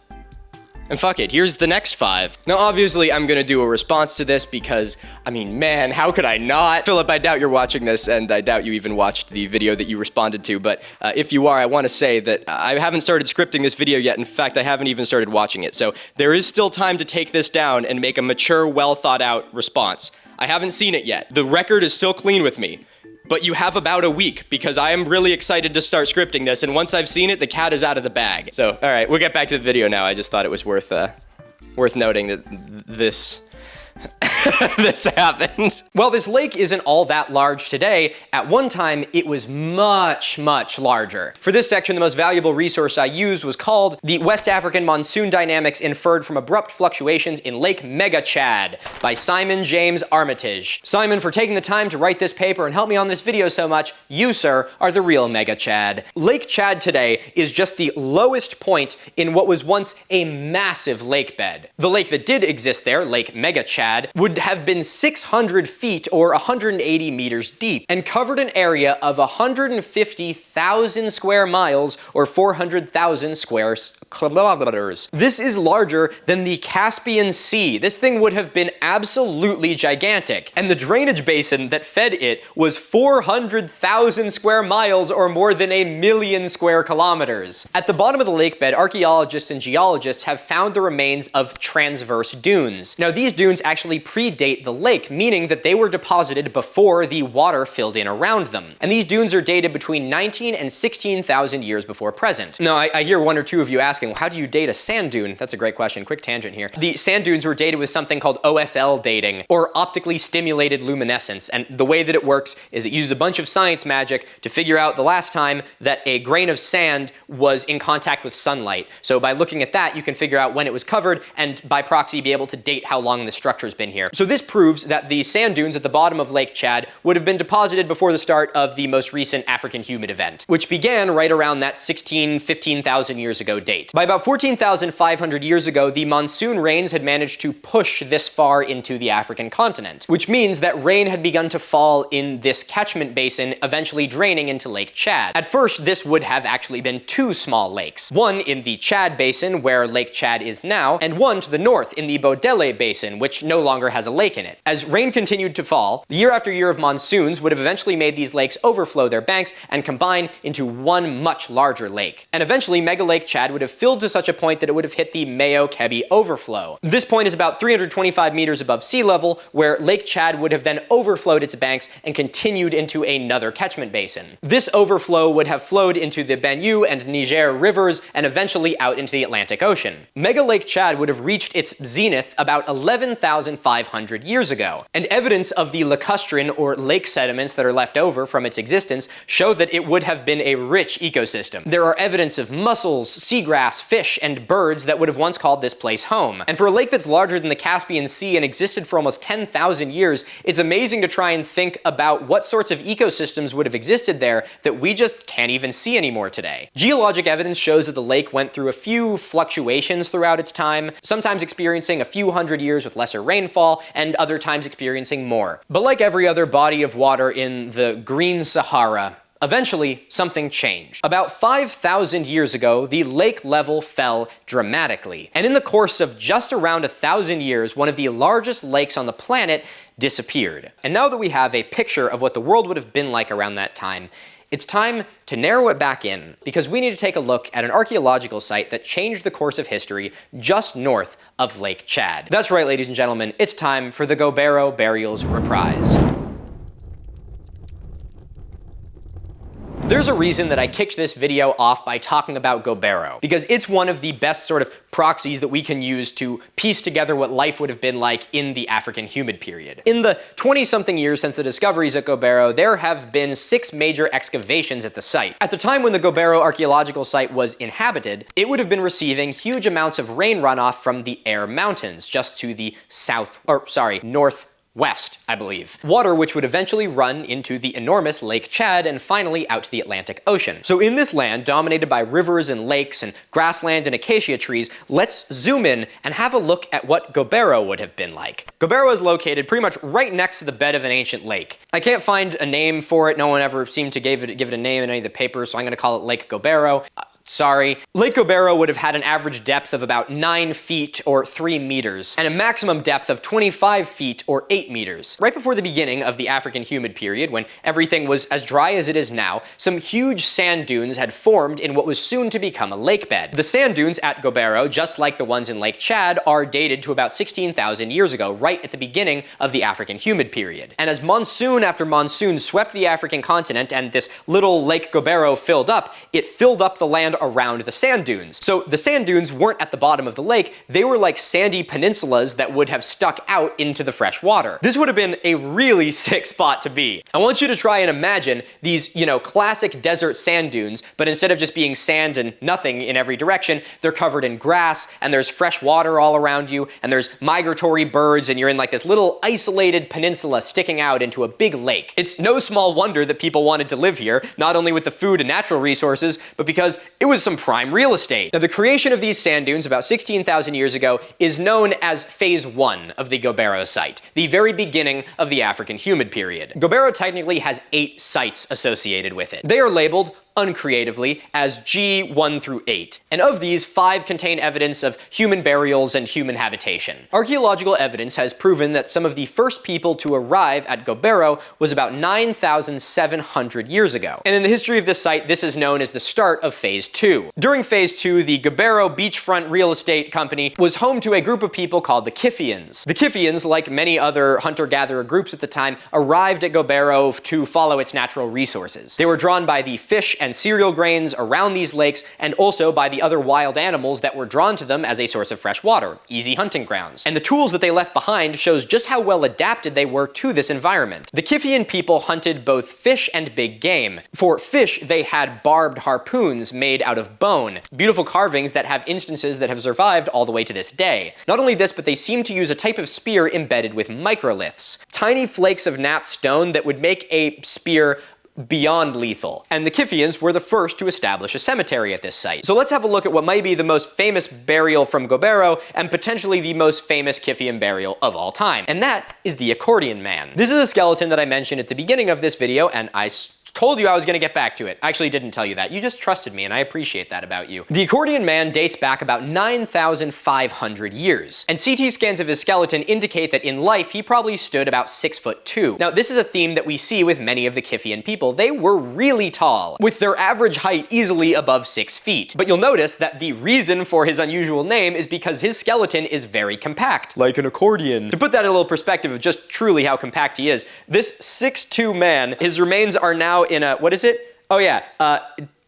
And fuck it, here's the next 5. Now, obviously, I'm gonna do a response to this because, man, how could I not? Philip, I doubt you're watching this, and I doubt you even watched the video that you responded to, but if you are, I wanna say that I haven't started scripting this video yet. In fact, I haven't even started watching it. So there is still time to take this down and make a mature, well thought out response. I haven't seen it yet. The record is still clean with me. But you have about a week because I am really excited to start scripting this, and once I've seen it, the cat is out of the bag. So, all right, we'll get back to the video now. I just thought it was worth noting that this this happened. Well, this lake isn't all that large today. At one time, it was much, much larger. For this section, the most valuable resource I used was called The West African Monsoon Dynamics Inferred from Abrupt Fluctuations in Lake Mega Chad by Simon James Armitage. Simon, for taking the time to write this paper and help me on this video so much, you, sir, are the real Mega Chad. Lake Chad today is just the lowest point in what was once a massive lake bed. The lake that did exist there, Lake Mega Chad, would have been 600 feet or 180 meters deep and covered an area of 150,000 square miles or 400,000 square kilometers. This is larger than the Caspian Sea. This thing would have been absolutely gigantic. And the drainage basin that fed it was 400,000 square miles or more than 1,000,000 square kilometers. At the bottom of the lake bed, archaeologists and geologists have found the remains of transverse dunes. Now, these dunes actually predate the lake, meaning that they were deposited before the water filled in around them. And these dunes are dated between 19 and 16,000 years before present. Now, I hear one or two of you asking, well, how do you date a sand dune? That's a great question. Quick tangent here. The sand dunes were dated with something called OSL dating, or optically stimulated luminescence. And the way that it works is it uses a bunch of science magic to figure out the last time that a grain of sand was in contact with sunlight. So by looking at that, you can figure out when it was covered, and by proxy be able to date how long the structure's been here. So this proves that the sand dunes at the bottom of Lake Chad would have been deposited before the start of the most recent African humid event, which began right around that 15,000 years ago date. date. By about 14,500 years ago, the monsoon rains had managed to push this far into the African continent, which means that rain had begun to fall in this catchment basin, eventually draining into Lake Chad. At first, this would have actually been two small lakes, one in the Chad Basin, where Lake Chad is now, and one to the north in the Bodele Basin, which no longer has a lake in it. As rain continued to fall, year after year of monsoons would have eventually made these lakes overflow their banks and combine into one much larger lake. And eventually, Mega Lake Chad would have filled to such a point that it would have hit the Mayo-Kebi overflow. This point is about 325 meters above sea level, where Lake Chad would have then overflowed its banks and continued into another catchment basin. This overflow would have flowed into the Benue and Niger rivers and eventually out into the Atlantic Ocean. Mega Lake Chad would have reached its zenith about 11,500 years ago, and evidence of the lacustrine or lake sediments that are left over from its existence show that it would have been a rich ecosystem. There are evidence of mussels, seagrass, fish, and birds that would have once called this place home. And for a lake that's larger than the Caspian Sea and existed for almost 10,000 years, it's amazing to try and think about what sorts of ecosystems would have existed there that we just can't even see anymore today. Geologic evidence shows that the lake went through a few fluctuations throughout its time, sometimes experiencing a few hundred years with lesser rainfall, and other times experiencing more. But like every other body of water in the Green Sahara, eventually, something changed. About 5,000 years ago, the lake level fell dramatically. And in the course of just around 1,000 years, one of the largest lakes on the planet disappeared. And now that we have a picture of what the world would have been like around that time, it's time to narrow it back in, because we need to take a look at an archaeological site that changed the course of history just north of Lake Chad. That's right, ladies and gentlemen, it's time for the Gobero Burials Reprise. There's a reason that I kicked this video off by talking about Gobero, because it's one of the best sort of proxies that we can use to piece together what life would have been like in the African Humid Period. In the 20-something years since the discoveries at Gobero, there have been 6 major excavations at the site. At the time when the Gobero archaeological site was inhabited, it would have been receiving huge amounts of rain runoff from the Air Mountains, just to the northwest, I believe. Water which would eventually run into the enormous Lake Chad and finally out to the Atlantic Ocean. So in this land, dominated by rivers and lakes and grassland and acacia trees, let's zoom in and have a look at what Gobero would have been like. Gobero is located pretty much right next to the bed of an ancient lake. I can't find a name for it. No one ever seemed to give it a name in any of the papers, so I'm gonna call it Lake Gobero. Sorry. Lake Gobero would have had an average depth of about 9 feet or 3 meters, and a maximum depth of 25 feet or 8 meters. Right before the beginning of the African Humid Period, when everything was as dry as it is now, some huge sand dunes had formed in what was soon to become a lake bed. The sand dunes at Gobero, just like the ones in Lake Chad, are dated to about 16,000 years ago, right at the beginning of the African Humid Period. And as monsoon after monsoon swept the African continent and this little Lake Gobero filled up, it filled up the land around the sand dunes. So the sand dunes weren't at the bottom of the lake, they were like sandy peninsulas that would have stuck out into the fresh water. This would have been a really sick spot to be. I want you to try and imagine these, classic desert sand dunes, but instead of just being sand and nothing in every direction, they're covered in grass, and there's fresh water all around you, and there's migratory birds, and you're in like this little isolated peninsula sticking out into a big lake. It's no small wonder that people wanted to live here, not only with the food and natural resources, but because it was some prime real estate. Now, the creation of these sand dunes about 16,000 years ago is known as Phase 1 of the Gobero site, the very beginning of the African Humid Period. Gobero technically has 8 sites associated with it. They are labeled uncreatively as G1 through 8, and of these, 5 contain evidence of human burials and human habitation. Archaeological evidence has proven that some of the first people to arrive at Gobero was about 9,700 years ago. And in the history of this site, this is known as the start of Phase 2. During Phase 2, the Gobero beachfront real estate company was home to a group of people called the Kifians. The Kifians, like many other hunter-gatherer groups at the time, arrived at Gobero to follow its natural resources. They were drawn by the fish and cereal grains around these lakes, and also by the other wild animals that were drawn to them as a source of fresh water, easy hunting grounds. And the tools that they left behind shows just how well adapted they were to this environment. The Kifian people hunted both fish and big game. For fish, they had barbed harpoons made out of bone, beautiful carvings that have instances that have survived all the way to this day. Not only this, but they seem to use a type of spear embedded with microliths, tiny flakes of napped stone that would make a spear beyond lethal. And the Kiphians were the first to establish a cemetery at this site. So let's have a look at what might be the most famous burial from Gobero and potentially the most famous Kiphian burial of all time. And that is the Accordion Man. This is a skeleton that I mentioned at the beginning of this video, and I told you I was going to get back to it. I actually didn't tell you that. You just trusted me, and I appreciate that about you. The Accordion Man dates back about 9,500 years, and CT scans of his skeleton indicate that in life he probably stood about 6'2". Now, this is a theme that we see with many of the Kiphian people. They were really tall, with their average height easily above 6 feet. But you'll notice that the reason for his unusual name is because his skeleton is very compact, like an accordion. To put that in a little perspective of just truly how compact he is, this 6'2" man, his remains are now in a, what is it? Oh yeah,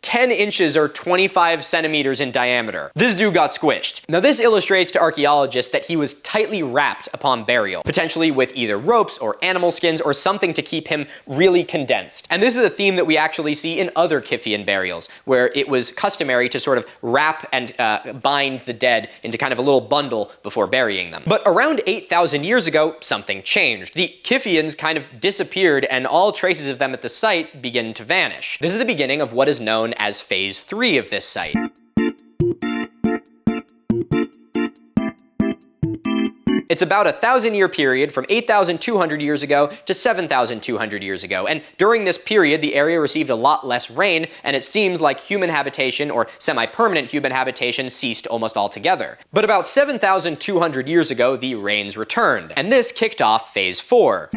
10 inches or 25 centimeters in diameter. This dude got squished. Now this illustrates to archaeologists that he was tightly wrapped upon burial, potentially with either ropes or animal skins or something to keep him really condensed. And this is a theme that we actually see in other Kiphian burials, where it was customary to sort of wrap and bind the dead into kind of a little bundle before burying them. But around 8,000 years ago, something changed. The Kiphians kind of disappeared and all traces of them at the site begin to vanish. This is the beginning of what is known as phase 3 of this site. It's about a 1,000-year period from 8,200 years ago to 7,200 years ago, and during this period the area received a lot less rain, and it seems like human habitation or semi-permanent human habitation ceased almost altogether. But about 7,200 years ago the rains returned, and this kicked off phase 4.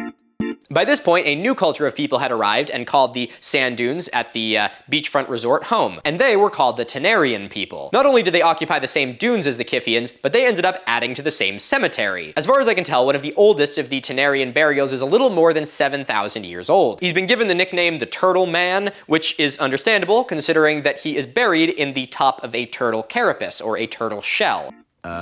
By this point, a new culture of people had arrived and called the sand dunes at the beachfront resort home, and they were called the Tenarian people. Not only did they occupy the same dunes as the Kiphians, but they ended up adding to the same cemetery. As far as I can tell, one of the oldest of the Tenarian burials is a little more than 7,000 years old. He's been given the nickname the Turtle Man, which is understandable considering that he is buried in the top of a turtle carapace, or a turtle shell.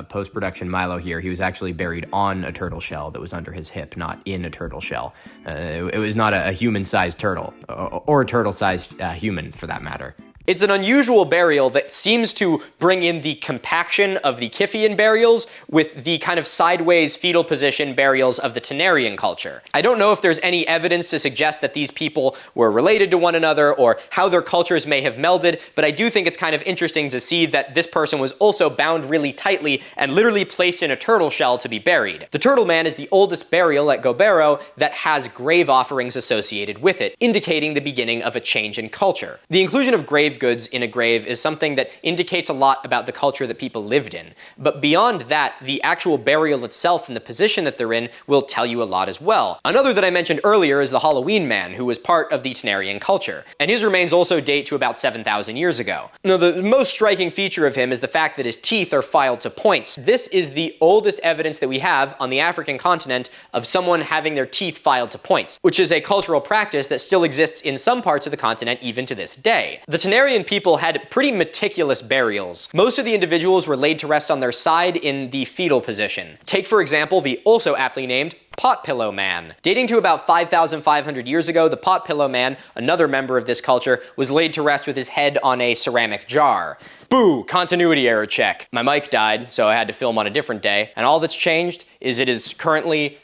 Post-production Milo here, he was actually buried on a turtle shell that was under his hip, not in a turtle shell. It was not a human-sized turtle, or a turtle-sized human for that matter. It's an unusual burial that seems to bring in the compaction of the Kiphian burials with the kind of sideways fetal position burials of the Tenarian culture. I don't know if there's any evidence to suggest that these people were related to one another or how their cultures may have melded, but I do think it's kind of interesting to see that this person was also bound really tightly and literally placed in a turtle shell to be buried. The Turtle Man is the oldest burial at Gobero that has grave offerings associated with it, indicating the beginning of a change in culture. The inclusion of grave goods in a grave is something that indicates a lot about the culture that people lived in. But beyond that, the actual burial itself and the position that they're in will tell you a lot as well. Another that I mentioned earlier is the Halloween Man, who was part of the Tenarian culture, and his remains also date to about 7,000 years ago. Now, the most striking feature of him is the fact that his teeth are filed to points. This is the oldest evidence that we have on the African continent of someone having their teeth filed to points, which is a cultural practice that still exists in some parts of the continent even to this day. The Tenarian people had pretty meticulous burials. Most of the individuals were laid to rest on their side in the fetal position. Take, for example, the also aptly named Pot Pillow Man. Dating to about 5,500 years ago, the Pot Pillow Man, another member of this culture, was laid to rest with his head on a ceramic jar. Boo! Continuity error check. My mic died, so I had to film on a different day, and all that's changed is it is currently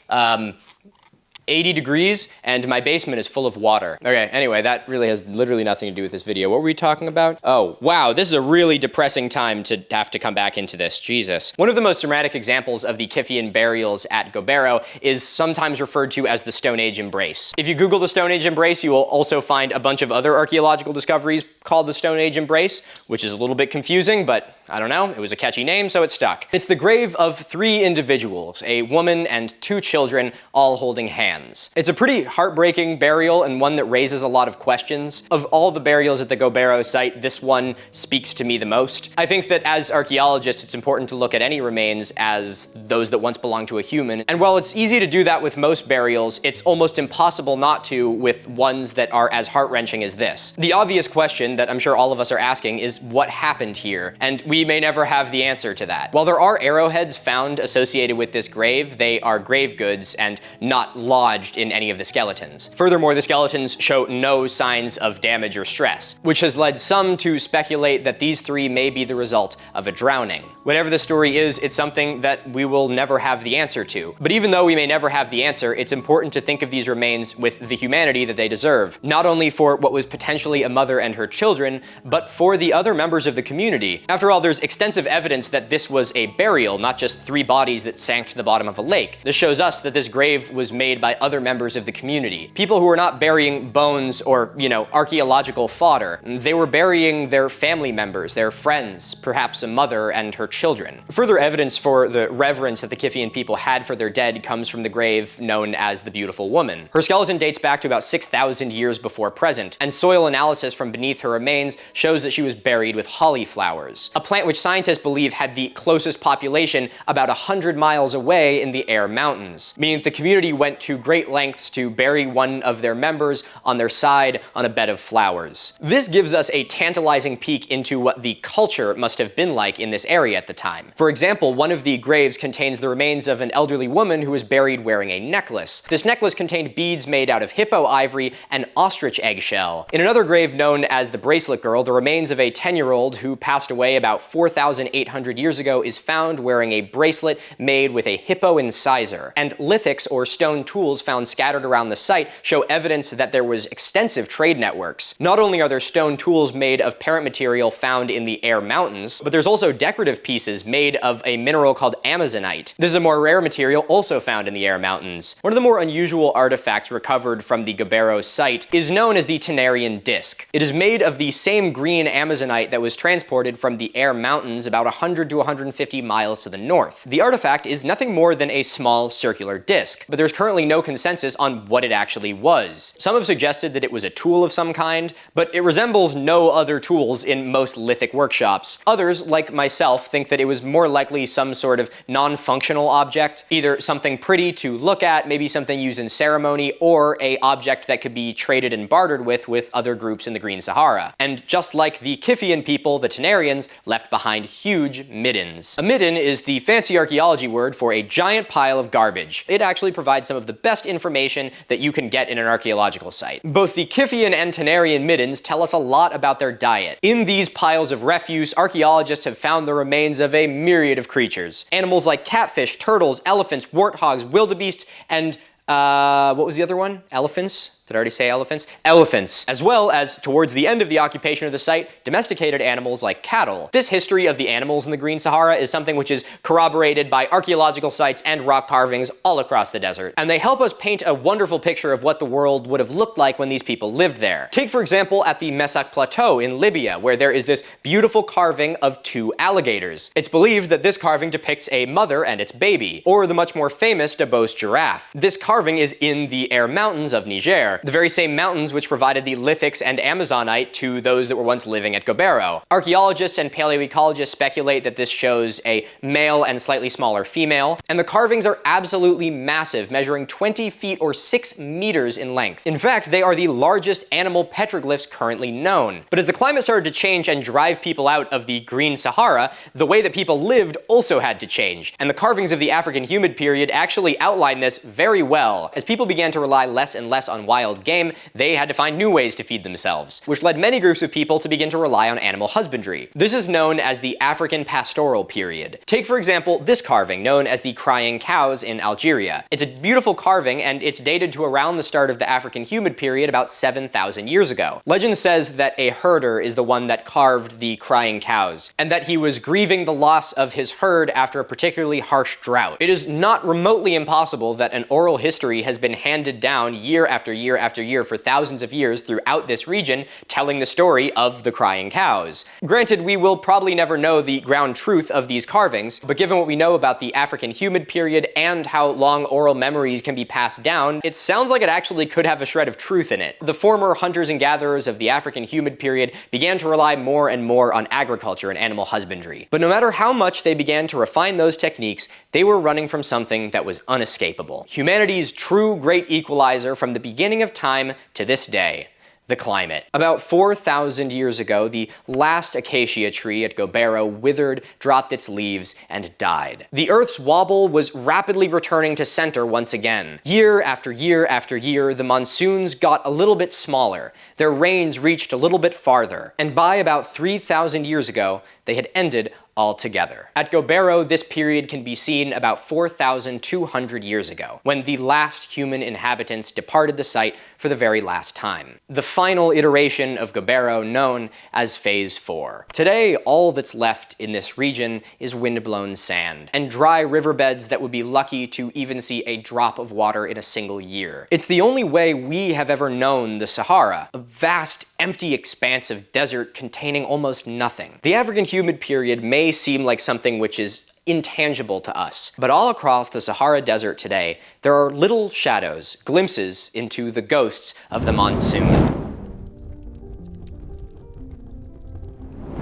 80 degrees, and my basement is full of water. Okay, anyway, that really has literally nothing to do with this video. What were we talking about? Oh, wow, this is a really depressing time to have to come back into this, Jesus. One of the most dramatic examples of the Kiphian burials at Gobero is sometimes referred to as the Stone Age Embrace. If you Google the Stone Age Embrace, you will also find a bunch of other archaeological discoveries called the Stone Age Embrace, which is a little bit confusing, but I don't know, it was a catchy name, so it stuck. It's the grave of 3 individuals, a woman and 2 children, all holding hands. It's a pretty heartbreaking burial and one that raises a lot of questions. Of all the burials at the Gobero site, this one speaks to me the most. I think that as archaeologists, it's important to look at any remains as those that once belonged to a human. And while it's easy to do that with most burials, it's almost impossible not to with ones that are as heart-wrenching as this. The obvious question that I'm sure all of us are asking is what happened here? And we we may never have the answer to that. While there are arrowheads found associated with this grave, they are grave goods and not lodged in any of the skeletons. Furthermore, the skeletons show no signs of damage or stress, which has led some to speculate that these three may be the result of a drowning. Whatever the story is, it's something that we will never have the answer to. But even though we may never have the answer, it's important to think of these remains with the humanity that they deserve, not only for what was potentially a mother and her children, but for the other members of the community. After all, there's extensive evidence that this was a burial, not just three bodies that sank to the bottom of a lake. This shows us that this grave was made by other members of the community. People who were not burying bones or, archaeological fodder. They were burying their family members, their friends, perhaps a mother and her children. Further evidence for the reverence that the Kifian people had for their dead comes from the grave known as the Beautiful Woman. Her skeleton dates back to about 6,000 years before present, and soil analysis from beneath her remains shows that she was buried with holly flowers, a plant which scientists believe had the closest population about 100 miles away in the Air Mountains, meaning the community went to great lengths to bury one of their members on their side on a bed of flowers. This gives us a tantalizing peek into what the culture must have been like in this area at the time. For example, one of the graves contains the remains of an elderly woman who was buried wearing a necklace. This necklace contained beads made out of hippo ivory and ostrich eggshell. In another grave known as the Bracelet Girl, the remains of a 10-year-old who passed away about 4,800 years ago is found wearing a bracelet made with a hippo incisor. And lithics, or stone tools found scattered around the site, show evidence that there was extensive trade networks. Not only are there stone tools made of parent material found in the Air Mountains, but there's also decorative pieces made of a mineral called amazonite. This is a more rare material also found in the Air Mountains. One of the more unusual artifacts recovered from the Gobero site is known as the Tenarian disc. It is made of the same green amazonite that was transported from the Air Mountains about 100 to 150 miles to the north. The artifact is nothing more than a small circular disc, but there's currently no consensus on what it actually was. Some have suggested that it was a tool of some kind, but it resembles no other tools in most lithic workshops. Others, like myself, think that it was more likely some sort of non-functional object, either something pretty to look at, maybe something used in ceremony, or a object that could be traded and bartered with other groups in the Green Sahara. And just like the Kifian people, the Tenarians left behind huge middens. A midden is the fancy archaeology word for a giant pile of garbage. It actually provides some of the best information that you can get in an archaeological site. Both the Kifian and Tenarian middens tell us a lot about their diet. In these piles of refuse, archaeologists have found the remains of a myriad of creatures. Animals like catfish, turtles, elephants, warthogs, wildebeests, and what was the other one? Elephants? Did I already say elephants? Elephants, as well as, towards the end of the occupation of the site, domesticated animals like cattle. This history of the animals in the Green Sahara is something which is corroborated by archaeological sites and rock carvings all across the desert, and they help us paint a wonderful picture of what the world would have looked like when these people lived there. Take, for example, at the Messac Plateau in Libya, where there is this beautiful carving of two alligators. It's believed that this carving depicts a mother and its baby, or the much more famous Dabos giraffe. This carving is in the Air Mountains of Niger, the very same mountains which provided the lithics and amazonite to those that were once living at Gobero. Archaeologists and paleoecologists speculate that this shows a male and slightly smaller female, and the carvings are absolutely massive, measuring 20 feet or 6 meters in length. In fact, they are the largest animal petroglyphs currently known. But as the climate started to change and drive people out of the Green Sahara, the way that people lived also had to change, and the carvings of the African Humid Period actually outline this very well. As people began to rely less and less on wild game, they had to find new ways to feed themselves, which led many groups of people to begin to rely on animal husbandry. This is known as the African Pastoral Period. Take, for example, this carving, known as the Crying Cows in Algeria. It's a beautiful carving, and it's dated to around the start of the African Humid Period about 7,000 years ago. Legend says that a herder is the one that carved the Crying Cows, and that he was grieving the loss of his herd after a particularly harsh drought. It is not remotely impossible that an oral history has been handed down year after year after year for thousands of years throughout this region, telling the story of the Crying Cows. Granted, we will probably never know the ground truth of these carvings, but given what we know about the African Humid Period and how long oral memories can be passed down, it sounds like it actually could have a shred of truth in it. The former hunters and gatherers of the African Humid Period began to rely more and more on agriculture and animal husbandry. But no matter how much they began to refine those techniques, they were running from something that was unescapable. Humanity's true great equalizer from the beginning of time to this day: the climate. About 4,000 years ago, the last acacia tree at Gobero withered, dropped its leaves, and died. The Earth's wobble was rapidly returning to center once again. Year after year after year, the monsoons got a little bit smaller, their rains reached a little bit farther, and by about 3,000 years ago, they had ended altogether. At Gobero, this period can be seen about 4,200 years ago, when the last human inhabitants departed the site for the very last time. The final iteration of Gobero known as Phase 4. Today, all that's left in this region is windblown sand, and dry riverbeds that would be lucky to even see a drop of water in a single year. It's the only way we have ever known the Sahara, a vast, empty expanse of desert containing almost nothing. The African Humid Period may seem like something which is intangible to us, but all across the Sahara Desert today, there are little shadows, glimpses into the ghosts of the monsoon.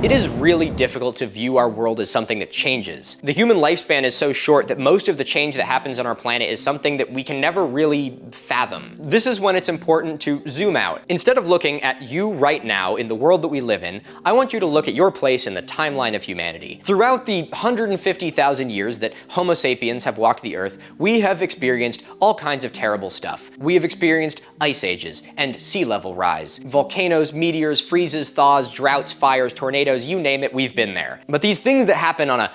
It is really difficult to view our world as something that changes. The human lifespan is so short that most of the change that happens on our planet is something that we can never really fathom. This is when it's important to zoom out. Instead of looking at you right now in the world that we live in, I want you to look at your place in the timeline of humanity. Throughout the 150,000 years that Homo sapiens have walked the Earth, we have experienced all kinds of terrible stuff. We have experienced ice ages and sea level rise, volcanoes, meteors, freezes, thaws, droughts, fires, tornadoes, you name it, we've been there. But these things that happen on a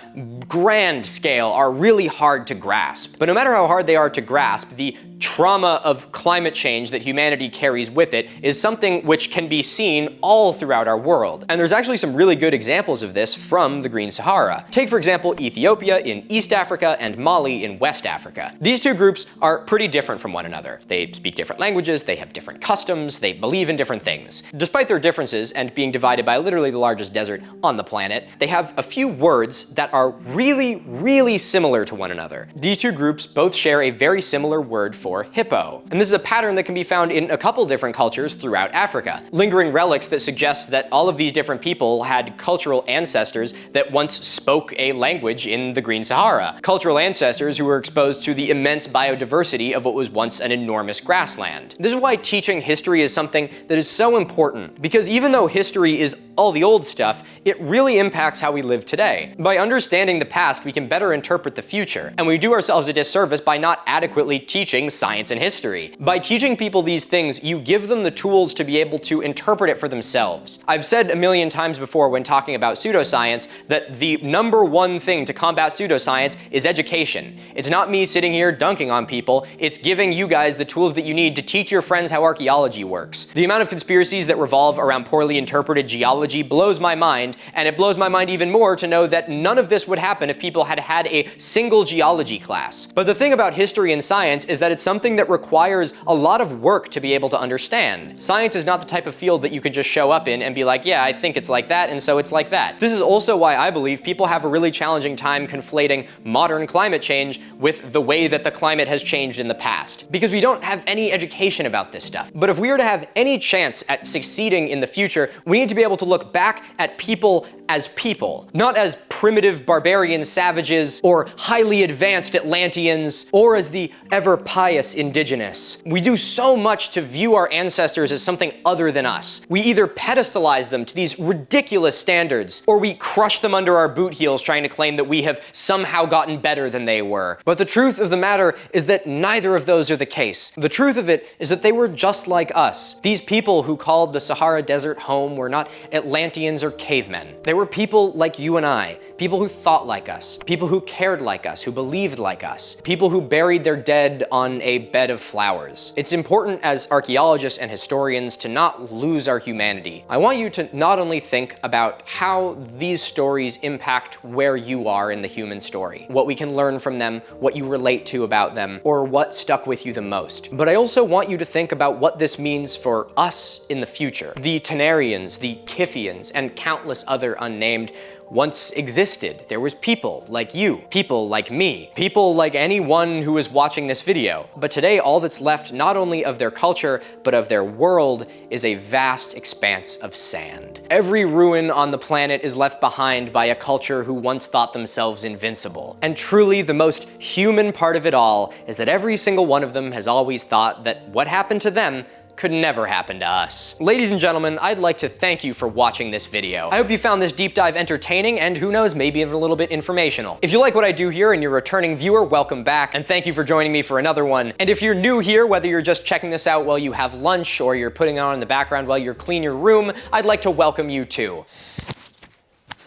grand scale are really hard to grasp. But no matter how hard they are to grasp, the trauma of climate change that humanity carries with it is something which can be seen all throughout our world. And there's actually some really good examples of this from the Green Sahara. Take, for example, Ethiopia in East Africa and Mali in West Africa. These two groups are pretty different from one another. They speak different languages, they have different customs, they believe in different things. Despite their differences and being divided by literally the largest desert on the planet, they have a few words that are really similar to one another. These two groups both share a very similar word for hippo. And this is a pattern that can be found in a couple different cultures throughout Africa. Lingering relics that suggest that all of these different people had cultural ancestors that once spoke a language in the Green Sahara. Cultural ancestors who were exposed to the immense biodiversity of what was once an enormous grassland. This is why teaching history is something that is so important, because even though history is all the old stuff, it really impacts how we live today. By understanding the past, we can better interpret the future, and we do ourselves a disservice by not adequately teaching science and history. By teaching people these things, you give them the tools to be able to interpret it for themselves. I've said a million times before when talking about pseudoscience that the #1 thing to combat pseudoscience is education. It's not me sitting here dunking on people, it's giving you guys the tools that you need to teach your friends how archaeology works. The amount of conspiracies that revolve around poorly interpreted geology blows my mind, and it blows my mind even more to know that none of this would happen if people had had a single geology class. But the thing about history and science is that it's something that requires a lot of work to be able to understand. Science is not the type of field that you can just show up in and be like, yeah, I think it's like that, and so it's like that. This is also why I believe people have a really challenging time conflating modern climate change with the way that the climate has changed in the past, because we don't have any education about this stuff. But if we are to have any chance at succeeding in the future, we need to be able to look back at people as people, not as primitive barbarian savages or highly advanced Atlanteans or as the ever pious indigenous. We do so much to view our ancestors as something other than us. We either pedestalize them to these ridiculous standards, or we crush them under our boot heels trying to claim that we have somehow gotten better than they were. But the truth of the matter is that neither of those are the case. The truth of it is that they were just like us. These people who called the Sahara Desert home were not Atlanteans or cavemen. They were people like you and I, people who thought like us, people who cared like us, who believed like us, people who buried their dead on a bed of flowers. It's important as archaeologists and historians to not lose our humanity. I want you to not only think about how these stories impact where you are in the human story, what we can learn from them, what you relate to about them, or what stuck with you the most, but I also want you to think about what this means for us in the future. The Tenarians, the Kithians, and countless other unnamed once existed. There was people like you, people like me, people like anyone who is watching this video. But today, all that's left not only of their culture, but of their world is a vast expanse of sand. Every ruin on the planet is left behind by a culture who once thought themselves invincible. And truly, the most human part of it all is that every single one of them has always thought that what happened to them could never happen to us. Ladies and gentlemen, I'd like to thank you for watching this video. I hope you found this deep dive entertaining and who knows, maybe even a little bit informational. If you like what I do here and you're a returning viewer, welcome back, and thank you for joining me for another one. And if you're new here, whether you're just checking this out while you have lunch or you're putting it on in the background while you clean your room, I'd like to welcome you too.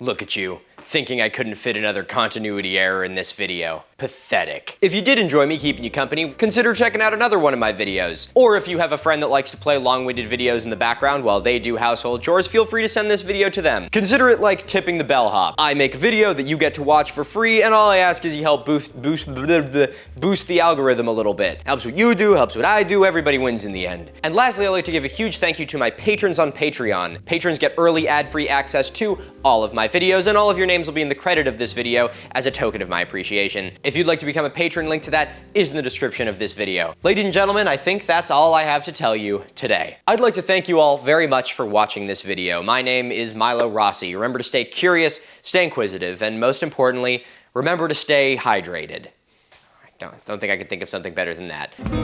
Look at you, thinking I couldn't fit another continuity error in this video. Pathetic. If you did enjoy me keeping you company, consider checking out another one of my videos. Or if you have a friend that likes to play long-winded videos in the background while they do household chores, feel free to send this video to them. Consider it like tipping the bellhop. I make a video that you get to watch for free, and all I ask is you help boost the algorithm a little bit. Helps what you do, helps what I do, everybody wins in the end. And lastly, I'd like to give a huge thank you to my patrons on Patreon. Patrons get early ad-free access to all of my videos, and all of your names will be in the credit of this video as a token of my appreciation. If you'd like to become a patron, link to that is in the description of this video. Ladies and gentlemen, I think that's all I have to tell you today. I'd like to thank you all very much for watching this video. My name is Milo Rossi. Remember to stay curious, stay inquisitive, and most importantly, remember to stay hydrated. I don't think I could think of something better than that.